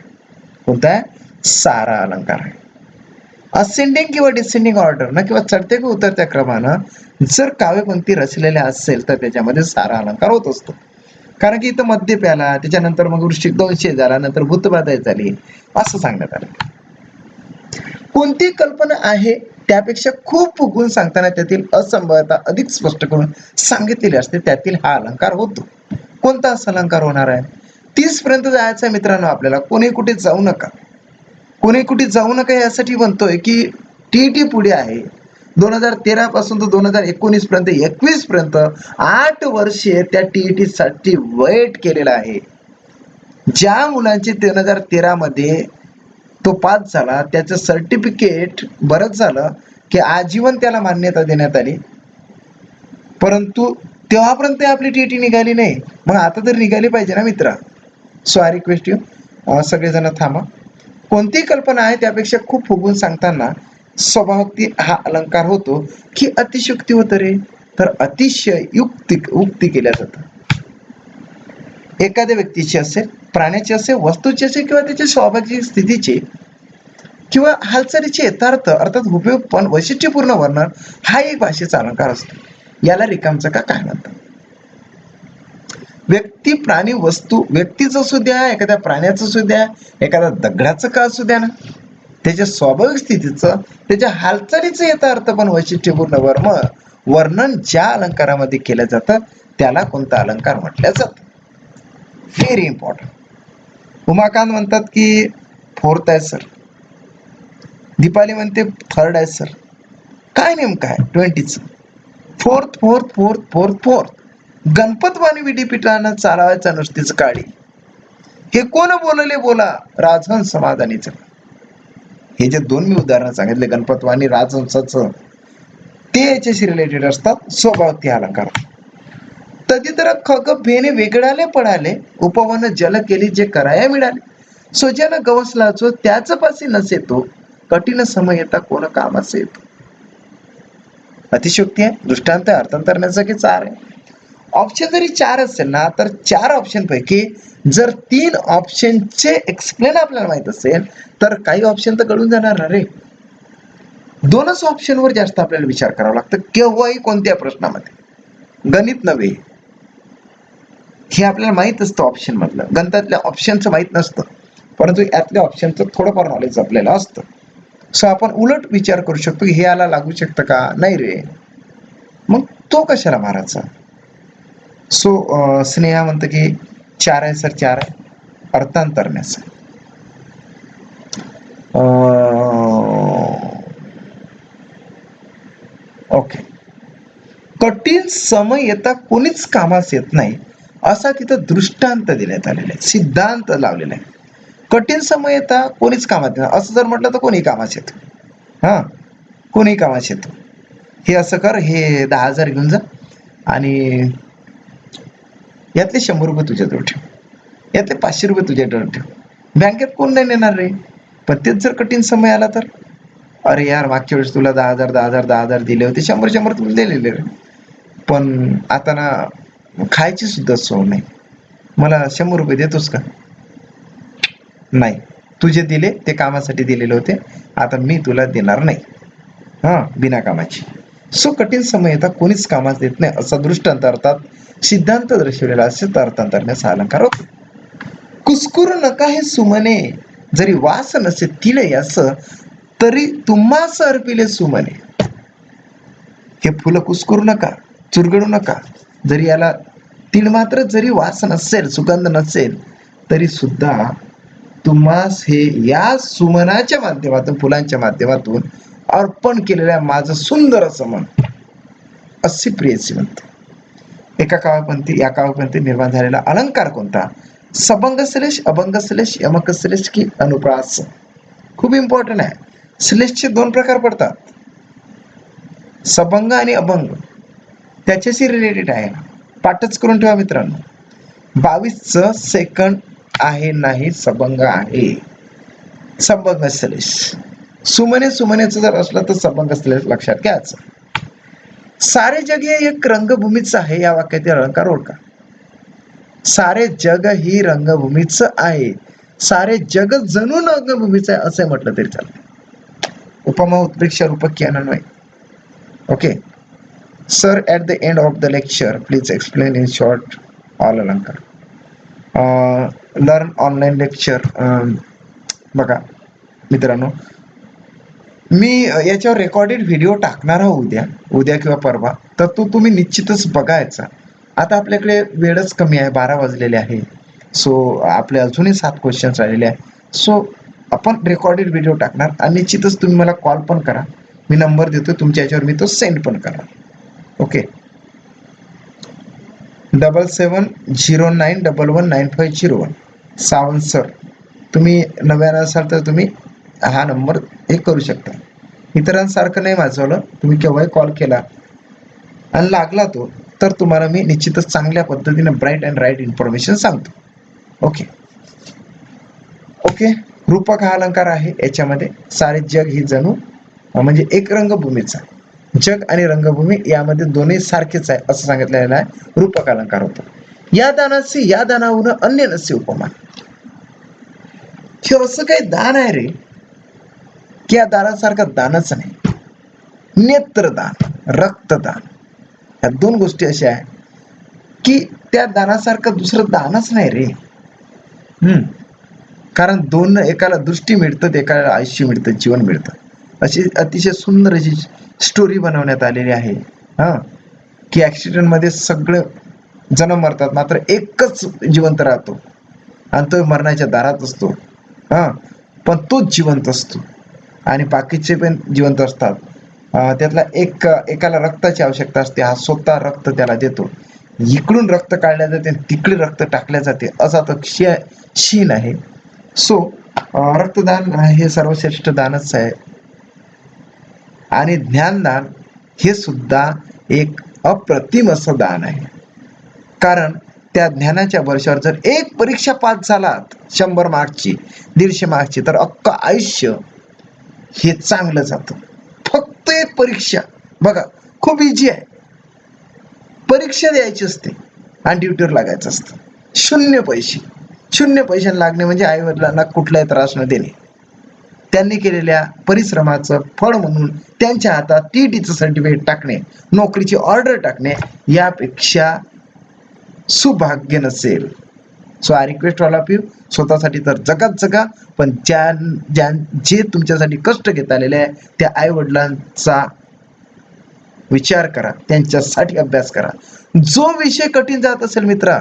कोणता आहे? सारा अलंकार आहे. असेंडिंग किंवा डिसेंडिंग ऑर्डर ना, किंवा चढत्या किंवा उतरत्या क्रमानं जर काव्यपंक्ती रचलेल्या असेल तर त्याच्यामध्ये सारा अलंकार होत असतो. कारण की इथं मद्यप आला, त्याच्यानंतर मग वृश्चिक 200 झाला, नंतर भूतबाधा झाली, असं सांगण्यात आलं. कोणती कल्पना आहे त्यापेक्षा खूप गुण सांगताना त्यातील असंबद्धता अधिक स्पष्ट करून सांगितलेली असते, त्यातील हा अलंकार होतो. कोणता असा अलंकार होणार आहे? 30 पर्यंत जायचं आहे मित्रांनो आपल्याला. कोणी कुठे जाऊ नका, कोणी कुठे जाऊ नका यासाठी म्हणतोय की टीईटी पुढे आहे. 2013 पासून तर 2019 पर्यंत, 21 पर्यंत 8 वर्षे त्या टीईटी साठी वेट केलेला आहे. ज्या मुलांची 2013 मध्ये तो पास झाला, त्याचं सर्टिफिकेट बरंच झालं की आजीवन त्याला मान्यता देण्यात आली, परंतु तेव्हापर्यंत आपली टीईटी निघाली नाही. मग आता तर निघाली पाहिजे ना मित्रा. सो आय रिक्वेस्ट यू, सगळेजण थांबा. कोणती कल्पना आहे त्यापेक्षा खूप फुगून सांगताना स्वभावोक्ती हा अलंकार होतो की अतिशयुक्ती होतं रे? तर अतिशय उक्ती केल्या जातं. एखाद्या व्यक्तीची असेल, प्राण्याची असेल, वस्तूची असेल, किंवा त्याच्या स्वाभाविक स्थितीची किंवा हालचालीचे यथार्थ अर्थात उपयोग पण वैशिष्ट्यपूर्ण वर्णन हा एक भाषेचा अलंकार असतो. याला रिकामचका काय म्हणतात? व्यक्ती, प्राणी, वस्तू, व्यक्तीचं असू द्या, एखाद्या प्राण्याचं असू द्या, एखाद्या दगडाचं का असू द्या ना, त्याच्या स्वाभाविक स्थितीचं, त्याच्या हालचालीचं यथार्थ पण वैशिष्ट्यपूर्ण वर्णन ज्या अलंकारामध्ये केलं जातं त्याला कोणता अलंकार म्हटलं जातं? Very important. उमाकांत म्हणतात की 4th आहे सर, दीपाली म्हणते 3rd आहे सर. काय नेमकं आहे 20चं? 4th. गणपतवाणी विधिपीठानं चालवायचा नुसतीच काळी, हे कोण बोलले बोला, राजहंस समाधानीचं. हे जे 2 मी उदाहरणं सांगितले, गणपतवाणी राजहंसाचं, ते याच्याशी रिलेटेड असतात. स्वभावोक्ती अलंकार. तदितर खग भेने वेगळाले पडाले, उपवन जल केली जे कराया मिळाले, सोज्यानं गवसला जो त्याच पासी नसे तो, कठीण समय येता कोण कामास येतो. अतिशयोक्ती आहे, दृष्टांत, अर्थांतरण्याचा 4 आहे. ऑप्शन जरी 4 असेल ना, तर 4 ऑप्शन पैकी जर 3 ऑप्शनचे एक्सप्लेन आपल्याला माहित असेल तर काही ऑप्शन तर कळून जाणार ना रे. 2च ऑप्शनवर जास्त आपल्याला विचार करावा लागतं केव्हाही, कोणत्या प्रश्नामध्ये. गणित नव्हे, हे आपल्याला माहित असतं ऑप्शन मधलं, गणितातल्या ऑप्शनचं माहित नसतं, परंतु यातल्या ऑप्शनचं थोडंफार नॉलेज आपल्याला असतं. सो आपण उलट विचार करू शकतो की हे याला लागू शकतं का? नाही रे, मग तो कशाला मारायचा? सो स्नेहा म्हणतं की 4 आहे सर, 4 आहे. अर्थांतरण्याचा ओके. कठीण समय येता कोणीच कामास येत नाही असा तिथं दृष्टांत देण्यात आलेला आहे, सिद्धांत लावलेला आहे. कठीण समय येता कोणीच कामात येत नाही असं जर म्हटलं तर कोणी कामास येतो. हा, कोणी कामास येतो. हे असं कर, हे 10,000 घेऊन जा आणि यातले 100 रुपये तुझ्याजवळ ठेव, यातले 500 रुपये तुझ्याजवळ ठेव. बँकेत कोण नाही नेणार रे, पण तेच जर कठीण समय आला तर, अरे यार मागच्या वेळेस तुला 10,000 दिले होते, 100 तुला दिलेले रे, पण आता ना खायची सुद्धा सोय नाही, मला 100 रुपये देतोस का? नाही, तुझे दिले ते कामासाठी दिलेले होते, आता मी तुला देणार नाही, हा, बिना कामाची. सो कठीण समय येता कोणीच कामास देत नाही असा दृष्टांत अर्थात सिद्धांत दर्शवलेला असेल तर अर्थांतरण्याचा अलंकार होतो. कुस्कुरू नका हे सुमने, जरी वास नसे तिळे असं, तरी तुम्हास अर्पिले सुमने. हे फुलं कुस्कुरू नका, चुरगडू नका, जरी याला तीळ मात्र जरी वास नसेल, सुगंध नसेल, तरी सुद्धा तुम्हास हे या सुमनाच्या माध्यमातून, फुलांच्या माध्यमातून अर्पण केलेल्या माझं सुंदर असं मन, असे प्रियसी म्हणते. एका काव्यपंथी, या काव्यपंथी निर्माण झालेला अलंकार कोणता? सबंग श्लेष, अभंग श्लेष, यमक श्लेष की अनुप्रास? खूप इम्पॉर्टंट आहे. श्लेषचे 2 प्रकार पडतात. सबंग आणि अभंग त्याच्याशी रिलेटेड आहे. पाठच करून ठेवा मित्रांनो. 22चं सेकंड आहे नाही सबंग आहे. सबंग सलेस. सुमने सुमनेचं जर असलं तर सबंग सलेस लक्षात घ्यायचं. सारे जग हे एक रंगभूमीच आहे या वाक्यातील अलंकार ओळखा. सारे जग ही रंगभूमीच आहे. सारे जग जणू रंगभूमीच आहे असं म्हटलं तरी चालतं. उपमा उत्प्रेक्षा रूपक अन्वय. Okay sir, at the end of the lecture please explain in short all अलंकार. Learn online lecture. बघा मित्रांनो, मी याच्यावर रेकॉर्डेड व्हिडिओ टाकणार आहे उद्या किंवा परवा, तर तो तुम्ही निश्चितच बघायचा. आता आपल्याकडे वेळच कमी आहे, 12 वाजलेले आहे. सो आपले अजूनही 7 क्वेश्चन्स राहिलेले आहे. सो आपण रेकॉर्डेड व्हिडिओ टाकणार आणि निश्चितच तुम्ही मला कॉल पण करा. मी नंबर देतो तुमच्या याच्यावर, मी तो सेंड पण करा. ओके 7709119501. सावंत सर, तुम्ही नव्यानं असाल तर तुम्ही हा नंबर हे करू शकता. इतरांसारखं नाही माझवलं. तुम्ही केव्हाही कॉल केला आणि लागला तो, तर तुम्हाला मी निश्चितच चांगल्या पद्धतीने ब्राईट अँड राईट इन्फॉर्मेशन सांगतो. ओके ओके रूपक हा अलंकार आहे. याच्यामध्ये सारे जग ही जणू म्हणजे एक रंगभूमीचा. जग आणि रंगभूमी यामध्ये दोन्ही सारखेच आहे असं सांगितलेलं आहे. रूपक अलंकार होतो. या दानाशी या दानाहून अन्य नसे उपमान. हे असं काही दान आहे रे की या दानासारखं दानच नाही. नेत्रदान, रक्तदान या 2 गोष्टी अशा आहे की त्या दानासारखं दुसरं दानच नाही रे. कारण दोन, एकाला दृष्टी मिळतं, एकाला आयुष्य मिळतं, जीवन मिळतं. अशी अतिशय सुंदर अशी स्टोरी बनवण्यात आलेली आहे. की ॲक्सिडेंटमध्ये सगळे जण मरतात, मात्र एकच जिवंत राहतो आणि तो मरणाच्या दारात असतो. पण तोच जिवंत असतो आणि बाकीचे पण जिवंत असतात. त्यातला एकाला रक्ताची आवश्यकता असते, हा स्वतः रक्त त्याला देतो. इकडून रक्त काढल्या जाते, तिकडे रक्त टाकल्या जाते, असा तो शीन आहे. सो रक्तदान हे सर्वश्रेष्ठ दानच आहे. आणि ज्ञानदान हे सुद्धा एक अप्रतिम असं दान आहे. कारण त्या ज्ञानाच्या वर्षावर जर एक परीक्षा पास झालात 100 मार्क्सची, 150 मार्क्सची, तर अख्खं आयुष्य हे चांगलं जातं. फक्त एक परीक्षा बघा, खूप इझी आहे. परीक्षा द्यायची असते आणि ड्युटीवर लागायचं असतं. 0 पैसे. 0 पैशाने लागणे म्हणजे आई वडिलांना कुठलाही त्रास न देणे. त्यांनी केलेल्या परिश्रमाचं फळ म्हणून त्यांच्या हातात TETचं सर्टिफिकेट टाकणे, नोकरीची ऑर्डर टाकणे यापेक्षा सुभाग्य नसेल. So I request all of you, स्वतःसाठी तर जगात जगा, पण जे तुमच्यासाठी कष्ट घेत आलेले आहे त्या आई वडिलांचा विचार करा, त्यांच्यासाठी अभ्यास करा. जो विषय कठीण जात असेल मित्रा,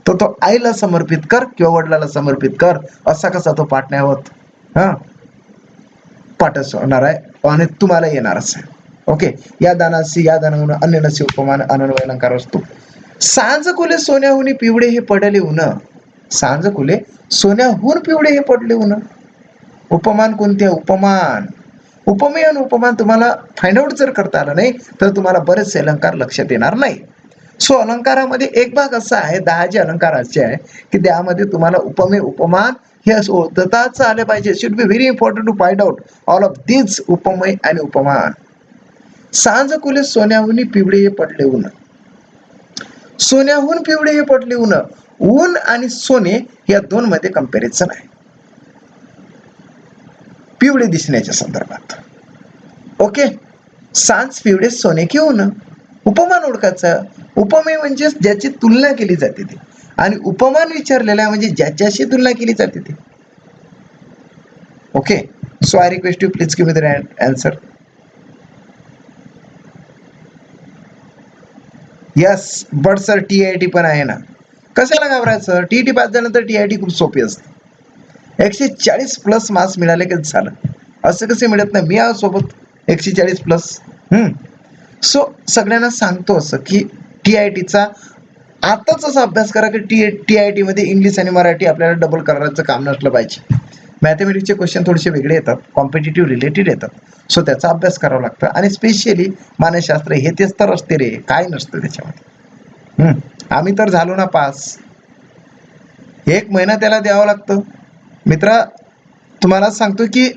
तो आईला समर्पित कर किंवा वडिलाला समर्पित कर. असा कसा तो पाठ नाही होत. पाठच होणार आहे आणि तुम्हाला येणारच आहे. ओके या दानाशी या दानाहून अन्य नसे उपमान अन्वय अलंकार असतो. सांज खुले सोन्याहुनी पिवळे हे पडले ऊन. सांज खुले सोन्याहून पिवळे हे पडले ऊन. उपमान कोणते? उपमान. उपमेय आणि उपमान तुम्हाला फाइंड आउट जर करता आलं नाही तर तुम्हाला बरेचसे अलंकार लक्षात येणार नाही. सो अलंकारामध्ये एक भाग असा आहे, 10 जे अलंकार असे आहे की त्यामध्ये तुम्हाला उपमेय उपमान हे ओळखताच आले पाहिजे. Should be very important to find out all of these उपमेय आणि उपमान. सांज खुले सोन्याहुनी पिवळे हे पडले ऊन. सोन्याहून पिवळे हे पडले ऊन. ऊन आणि सोने या 2 मध्ये कंपॅरिझन आहे पिवळे दिसण्याच्या संदर्भात. ओके सांज पिवळे सोने की ऊन. उपमान ओळखायचं. उपमेय म्हणजे ज्याची तुलना केली जाते ते, आणि उपमान विचारलेला म्हणजे ज्याच्याशी तुलना केली जाते ते. Okay so I request you please give me the answer. Yes but sir TIT पण आहे ना. कशाला घाबरायचं? TIT पास झाल्यानंतर TIT खूप सोपी असते. 140+ मार्क्स मिळाले की झालं. असं कसे मिळत नाही? मी सोबत 140+. सो सगळ्यांना सांगतो असं की TITचा आताच असा अभ्यास करा की TIT मध्ये इंग्लिश आणि मराठी आपल्याला डबल करायचं काम नसलं पाहिजे. मॅथमॅटिक्सचे क्वेश्चन थोडेसे वेगळे येतात, कॉम्पिटिटिव्ह रिलेटेड येतात. सो त्याचा अभ्यास करावा लागतं. आणि स्पेशली मानसशास्त्र हे तेच तर असते रे, काय नसतं त्याच्यामध्ये. आम्ही तर झालो ना पास, 1 महिना त्याला द्यावं लागतं. मित्रा, तुम्हाला सांगतो की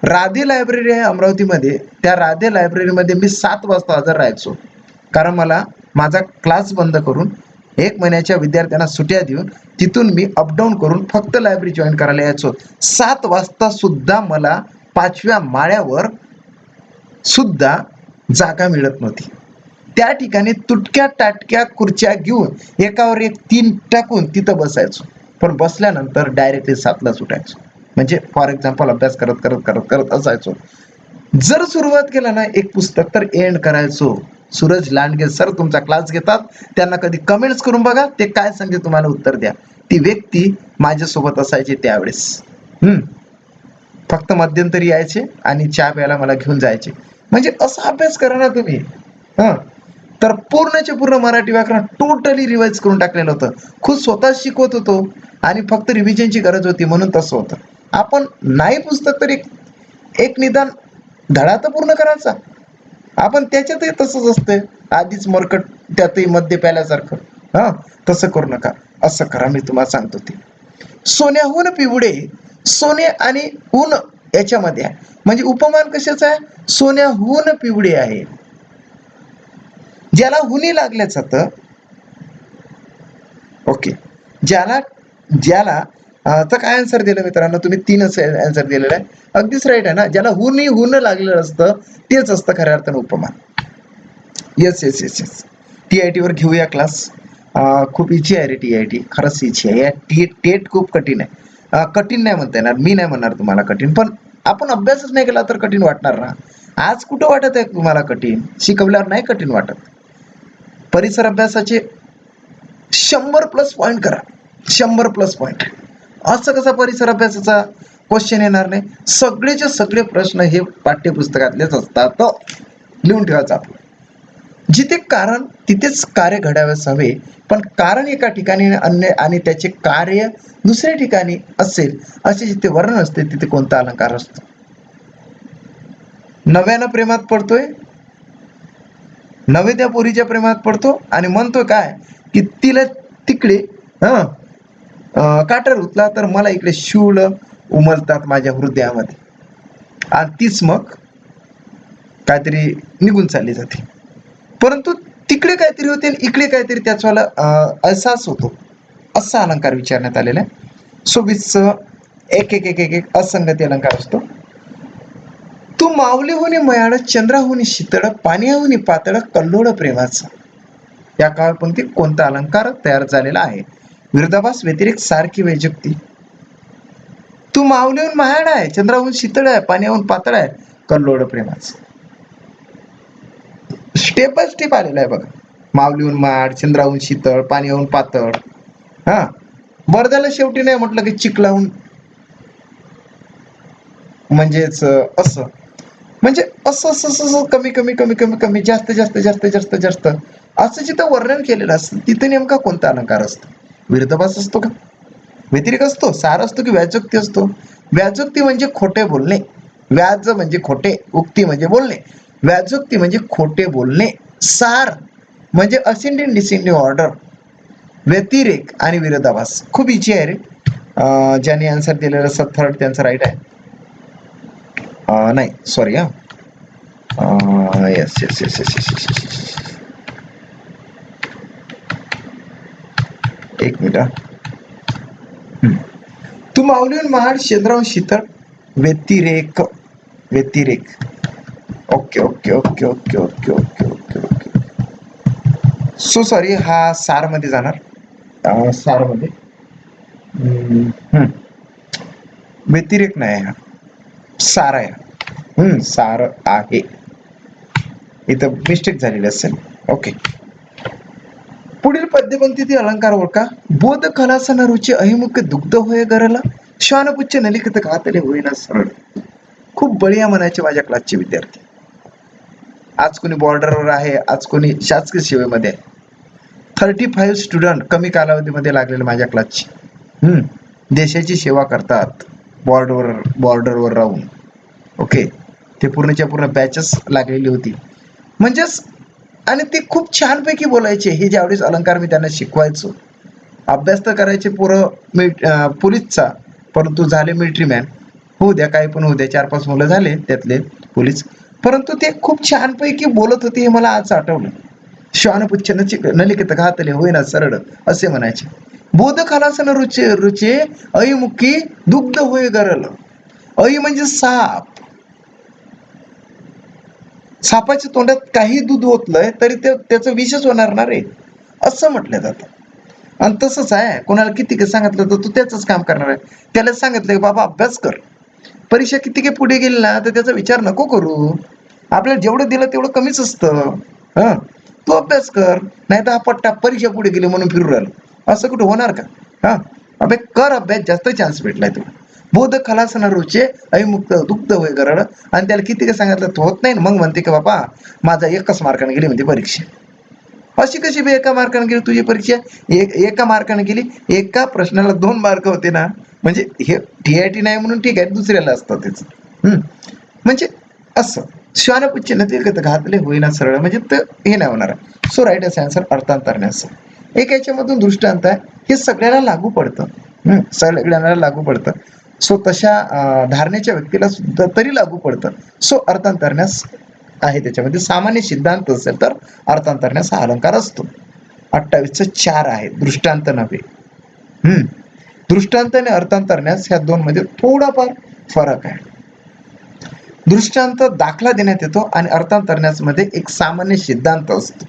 राधे लायब्ररी आहे अमरावतीमध्ये, त्या राधे लायब्ररीमध्ये मी 7 वाजता हजर राहायचो. कारण मला माझा क्लास बंद करून 1 महिन्याच्या विद्यार्थ्यांना सुट्या देऊन तिथून मी अपडाऊन करून फक्त लायब्ररी जॉईन करायला यायचो. 7 वाजता सुद्धा मला 5व्या माळ्यावर सुद्धा जागा मिळत नव्हती. त्या ठिकाणी तुटक्या टाटक्या खुर्च्या घेऊन एकावर एक 3 टाकून तिथं बसायचो. पण बसल्यानंतर डायरेक्टली 7ला सुटायचो. म्हणजे फॉर एक्झाम्पल अभ्यास करत करत करत करत असायचो. जर सुरुवात केला ना एक पुस्तक तर एंड करायचो. सूरज लांडगे सर तुमचा क्लास घेतात, त्यांना कधी कमेंट्स करून बघा, ते काय सांगते तुम्हाला उत्तर द्या. ती व्यक्ती माझ्यासोबत असायची त्यावेळेस. फक्त मध्यंतरी यायचे आणि चहा प्यायला मला घेऊन जायचे. म्हणजे असा अभ्यास करा ना तुम्ही. तर पूर्णचे पूर्ण मराठी व्याकरण टोटली रिवाइज करून टाकलेलं होतं. खुद स्वतः शिकवत होतो आणि फक्त रिव्हिजनची गरज होती म्हणून तसं होतं. आपण नाही पुस्तक तरी एक निदान धडा तर पूर्ण करायचा. आपण त्याच्यातही तसंच असते, आधीच मरकट त्यातही मध्य प्याल्यासारखं. तसं करू नका. असं करा, मी तुम्हाला सांगतो ते. सोन्याहून पिवळे, सोने आणि ऊन याच्यामध्ये आहे. म्हणजे उपमान कशाचं आहे? सोन्याहून पिवळे आहे. ज्याला हुनी लागल्या जातं, ओके, ज्याला ज्याला तर काय आन्सर दिलं मित्रांनो तुम्ही? 3च आन्सर दिलेला आहे. अगदीच राईट आहे ना. ज्याला हुन लागलेलं असतं तेच असतं खऱ्या अर्थानं उपमान. Yes yes yes yes. TIT वर घेऊया क्लास. खूप इझी आहे रे TIT, खरंच इझी आहे. टेट खूप कठीण आहे. कठीण नाही म्हणता येणार, मी नाही म्हणणार तुम्हाला कठीण, पण आपण अभ्यासच नाही केला तर कठीण वाटणार ना. आज कुठं वाटत आहे तुम्हाला कठीण? शिकवल्यावर नाही कठीण वाटत. परिसर अभ्यासाचे 100+ पॉईंट करा, 100+ पॉईंट. असं कसा परिसर अभ्यासाचा क्वेश्चन येणार नाही? सगळेचे सगळे प्रश्न हे पाठ्यपुस्तकातलेच असतात. लिहून ठेवायचं आपलं. जिथे कारण तिथेच कार्य घडावेच हवे, पण कारण एका ठिकाणी अन्य आणि त्याचे कार्य दुसऱ्या ठिकाणी असेल असे जिथे वर्णन असते तिथे कोणता अलंकार असतो? नव्यानं प्रेमात पडतोय, नवे त्या पोरीच्या प्रेमात पडतो आणि म्हणतो काय की तिला तिकडे काटर उचला तर मला इकडे शूळ उमलतात माझ्या हृदयामध्ये, आणि तीच मग काहीतरी निघून चालली जाते. परंतु तिकडे काहीतरी होते आणि इकडे काहीतरी त्याचा अहसास होतो. असा अलंकार विचारण्यात आलेला आहे. 26 एक एक एक एक एक असंगती अलंकार असतो. तू माऊलीहुनी मयाळ, चंद्राहुनी शीतळ, पाण्याहुनी पातळ, कल्लोळ प्रेमाचा. या काव्यपंक्तीत कोणता अलंकार तयार झालेला आहे? विरोधाभास, व्यतिरेक, सारखी, वैजुक्ती. तू माऊलीहून महाड आहे, चंद्राहून शीतळ आहे, पाण्याहून पातळ आहे, कल्लोळ प्रेमाचा. स्टेप बाय स्टेप आलेला आहे बघा. माऊलीहून महाड, चंद्राहून शीतळ, पाण्याहून पातळ. बरदाला शेवटी नाही म्हटलं की चिखलाहून, म्हणजेच असं, म्हणजे असं असं असं कमी कमी कमी कमी कमी जास्त जास्त जास्त जास्त जास्त असं जिथं वर्णन केलेलं असतं तिथे नेमका कोणता अलंकार असतो? विरोधाभास असतो का? व्यतिरेक असतो? सार असतो की व्याजोक्ती असतो? व्याजोक्ती म्हणजे खोटे बोलणे, व्याज म्हणजे खोटे, उक्ती म्हणजे बोलणे, व्याजोक्ती म्हणजे खोटे बोलणे, सार म्हणजे असेंडिंग डिसेंडिंग ऑर्डर, व्यतिरेक आणि विरोधाभास. खूप इझी आहे रे. ज्याने आन्सर दिलेलं असतं थर्ड त्यांचं राईट आहे. नाही sorry yes yes yes yes yes yes. एक मिनिट. तू माऊलीहून महाड, चंद्राहून शीतळ, व्यतिरेक, व्यतिरेक. Okay okay okay okay okay okay okay okay. So sorry, हा सार मध्ये जाणार. सार मध्ये व्यतिरेक नाही, हा सार आहे. सार आहे, इथं मिस्टेक झालेली असेल. ओके. पुढील पद्यपंक्तीतील अलंकार ओळखा. बोध खलासन रुची अहिमुख दुग्ध होय गरला, श्वानपुच्छ नलिकत घातले होईना सरळ. खूप बळीया म्हणायचे माझ्या क्लासचे विद्यार्थी. आज कोणी बॉर्डरवर आहे, आज कोणी शासकीय सेवेमध्ये आहे. 35 स्टुडंट कमी कालावधीमध्ये लागलेले माझ्या क्लासचे. देशाची सेवा करतात बॉर्डरवर राहून. ओके, ते पूर्णच्या पूर्ण बॅचेस लागलेली होती म्हणजेच. आणि ते खूप छानपैकी बोलायचे. हे ज्यावेळेस अलंकार मी त्यांना शिकवायचो, अभ्यास तर करायचे पोरं पोलीसचा, परंतु झाले मिलिटरी मॅन. होऊ द्या, काही पण होऊ द्या, 4-5 मुलं झाले त्यातले पोलीस, परंतु ते खूप छानपैकी बोलत होते. हे मला आज आठवलं. श्वानपुच्छ नलिकेत घातले होईना सरळ असे म्हणायचे. बोध खालासन रुचे रुचे ऐ मुखी दुग्ध होय गरल. ऐ म्हणजे साप. सापाच्या तोंडात काही दूध ओतलंय तरी ते त्याचं विषच होणार ना रे, असं म्हटलं जातं. आणि तसंच आहे, कोणाला किती सांगितलं तर तू त्याच काम करणार आहे. त्याला सांगितलं की बाबा अभ्यास कर, परीक्षा किती काही पुढे गेली ना तर त्याचा विचार नको करू. आपल्याला जेवढं दिलं तेवढं कमीच असतं. हा, तू अभ्यास कर, नाही तर हा पट्टा परीक्षा पुढे गेली म्हणून फिरू राहिलं असं कुठं होणार का? हा, अभ्यास कर, अभ्यास जास्त चान्स भेटलाय तुला. बोध खलासना रोचे अविमुक्त दुग्ध वय गरड. आणि त्याला किती काय सांगितलं तो होत नाही, मग म्हणते की बाबा माझा एकच मार्काने गेली म्हणते परीक्षा. अशी कशी बी एका मार्काने गेली तुझी परीक्षा? एका मार्काने गेली. एका प्रश्नाला 2 मार्क होते ना, म्हणजे हे TIT नाही म्हणून ठीक आहे, दुसऱ्याला असतं त्याचं. म्हणजे असं श्वानपुच्छेनं ते घातले होईना सरळ, म्हणजे हे नाही होणार. सो राईट अस आन्सर अर्थांतरण्यास. एक याच्यामधून दृष्टांत आहे, हे सगळ्याला लागू पडतं. सगळ्यांना लागू पडतं. सो तशा धारणेच्या व्यक्तीला सुद्धा तरी लागू पडतं. सो अर्थांतरण्यास आहे त्याच्यामध्ये. सामान्य सिद्धांत असेल तर अर्थांतरण्यास हा अलंकार असतो. 28-4 आहे, दृष्टांत नव्हे. दृष्टांत आणि अर्थांतरण्यास ह्या दोन मध्ये थोडाफार फरक आहे. दृष्टांत दाखला देण्यात येतो आणि अर्थांतरण्यास मध्ये एक सामान्य सिद्धांत असतो.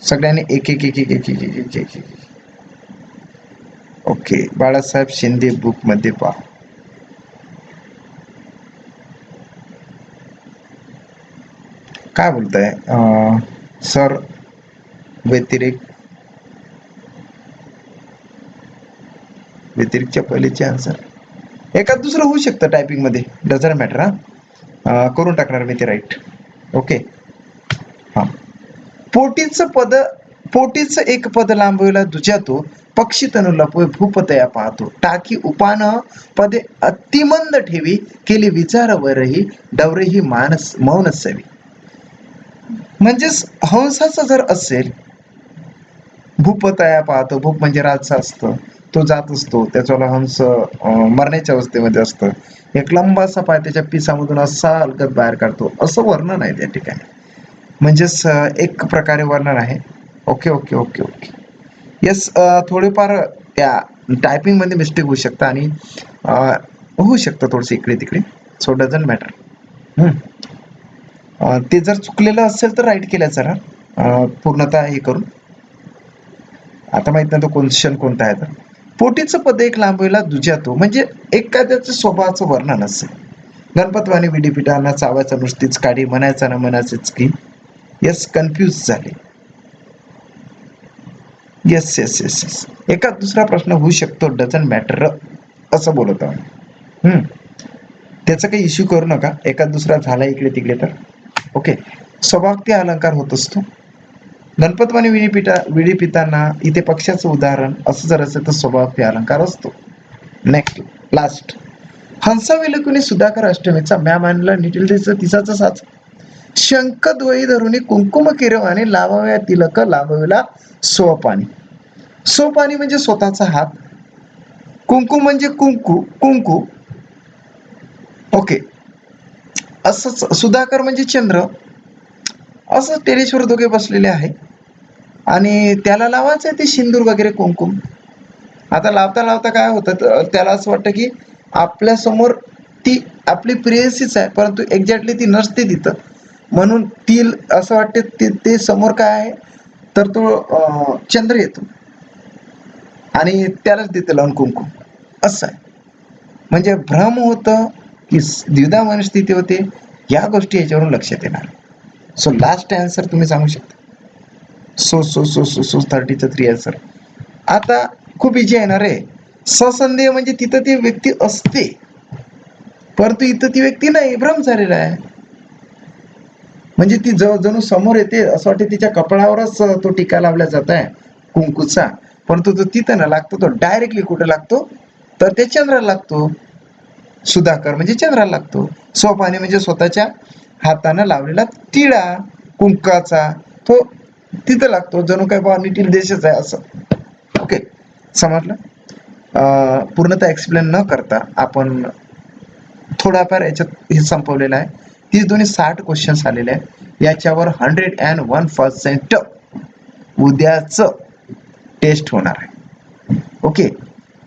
सगळ्यांनी एक एक एक एक एक एक एक एक एक. ओके, बाळासाहेब शिंदे बुक मध्ये पहा. काय बोलताय सर? व्यतिरिक्तच्या पहिलेचे आन्सर एखाद दुसरं होऊ शकतं टायपिंग मध्ये, डझंट मॅटर. करून टाकणार मी ते राईट. ओके, हा. पोटीचं एक पद लांबविला दुजा तो, पक्षी तनु लपवे भूपतया पाहतो, टाकी उपान पदे अतिमंद ठेवी, केली विचारवरही डवरेही मानस मौन सवी. म्हणजेच हंसाचं जर असेल, भूपतया पाहतो, भूप म्हणजे राजसा असतं, तो जात असतो, त्याच्याला हंस मरण्याच्या अवस्थेमध्ये असतं, एक लंबासा पाय त्याच्या पिसामधून असा अलगद बाहेर काढतो, असं वर्णन आहे त्या ठिकाणी. म्हणजेच एक प्रकारे वर्णन आहे. Okay okay okay okay, yes. थोडेफार त्या टायपिंग मध्ये मिस्टेक होऊ शकतं आणि होऊ शकतं थोडंसं इकडे तिकडे. So doesn't matter. ते जर चुकलेलं असेल तर राईट केलं जरा पूर्णतः हे करून. आता माहित नाही तो क्वेश्चन कोणता आहे. तर पोटीचं पद एक लांबवेला दुजा तो, म्हणजे एखाद्याचं स्वभावाचं वर्णन असेल. गणपतवाणी विडीपिटांना चावायचा नुसतीच काढी, म्हणायचा ना म्हणायचीच की. येस, कन्फ्यूज झाले. येस येस येस येस, एका दुसरा प्रश्न होऊ शकतो, डझंट मॅटर असं बोलत आहोत. त्याचा काही इश्यू करू नका, एका दुसरा झाला इकडे तिकडे तर. ओके, स्वभावक्ती अलंकार होत असतो. गणपतवाणी विडी पिताना इथे पक्षाचं उदाहरण असं जर असेल तर स्वभावक्ती अलंकार असतो. Next, last. हंसा विलकुनी सुधाकर अष्टमीचा म्या मानला निटील तिचाच साच, शंखद्वयी धरुनी कुंकुम किरवाने लावाव्या तिलक लाभविला सोपानी. सोपानी म्हणजे स्वतःचा हात, कुंकुम म्हणजे कुंकू. ओके, असंच सुधाकर म्हणजे चंद्र. असं टेरेसवर दोघे बसलेले आहे आणि त्याला लावायचं आहे ते सिंदूर वगैरे कुंकुम. आता लावता लावता काय होतं, त्याला असं वाटतं की आपल्या समोर ती आपली प्रेयसीच आहे, परंतु एक्झॅक्टली ती नसते तिथं. म्हणून ती असं वाटते ते समोर काय आहे तर तो चंद्र येतो आणि त्यालाच देते लावून कुंकुम. असं आहे. म्हणजे भ्रम होतं की द्विधा मनस्थिती होते, या गोष्टी याच्यावरून लक्षात येणार. सो लास्ट आन्सर तुम्ही सांगू शकता. सो 30चं 3 आन्सर. आता खूप इजी येणार आहे. ससंदेह म्हणजे तिथं ती व्यक्ती असते, परंतु इथं ती व्यक्ती नाही, भ्रम झालेला आहे. म्हणजे ती जणू समोर येते, असं वाटते तिच्या कपाळावरच तो टीका लावला जात आहे कुंकूचा, परंतु तो तिथं न लागतो, तो डायरेक्टली कुठे लागतो तर ते चंद्राला लागतो. सुधाकर म्हणजे चंद्राला लागतो. सोपानी म्हणजे स्वतःच्या हातानं लावलेला तिळा कुंकाचा, तो तिथं लागतो. जणू काय बा निटील देशच आहे असं. ओके, समजलं. पूर्णतः एक्सप्लेन न करता आपण थोडाफार याच्यात हे संपवलेलं आहे. तीच दोन्ही 60 क्वेश्चन्स आलेले आहेत. याच्यावर 101% उद्याच टेस्ट होणार आहे. ओके,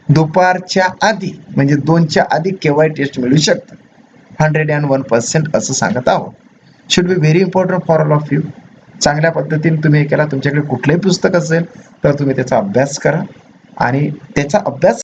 दुपारच्या आधी म्हणजे 2च्या आधी केव्हाही टेस्ट मिळू शकतं. 101% असं सांगत आहोत. Should be very important for all of you. चांगल्या पद्धतीने तुम्ही हे केला. तुमच्याकडे कुठलंही पुस्तक असेल तर तुम्ही त्याचा अभ्यास करा आणि त्याचा अभ्यास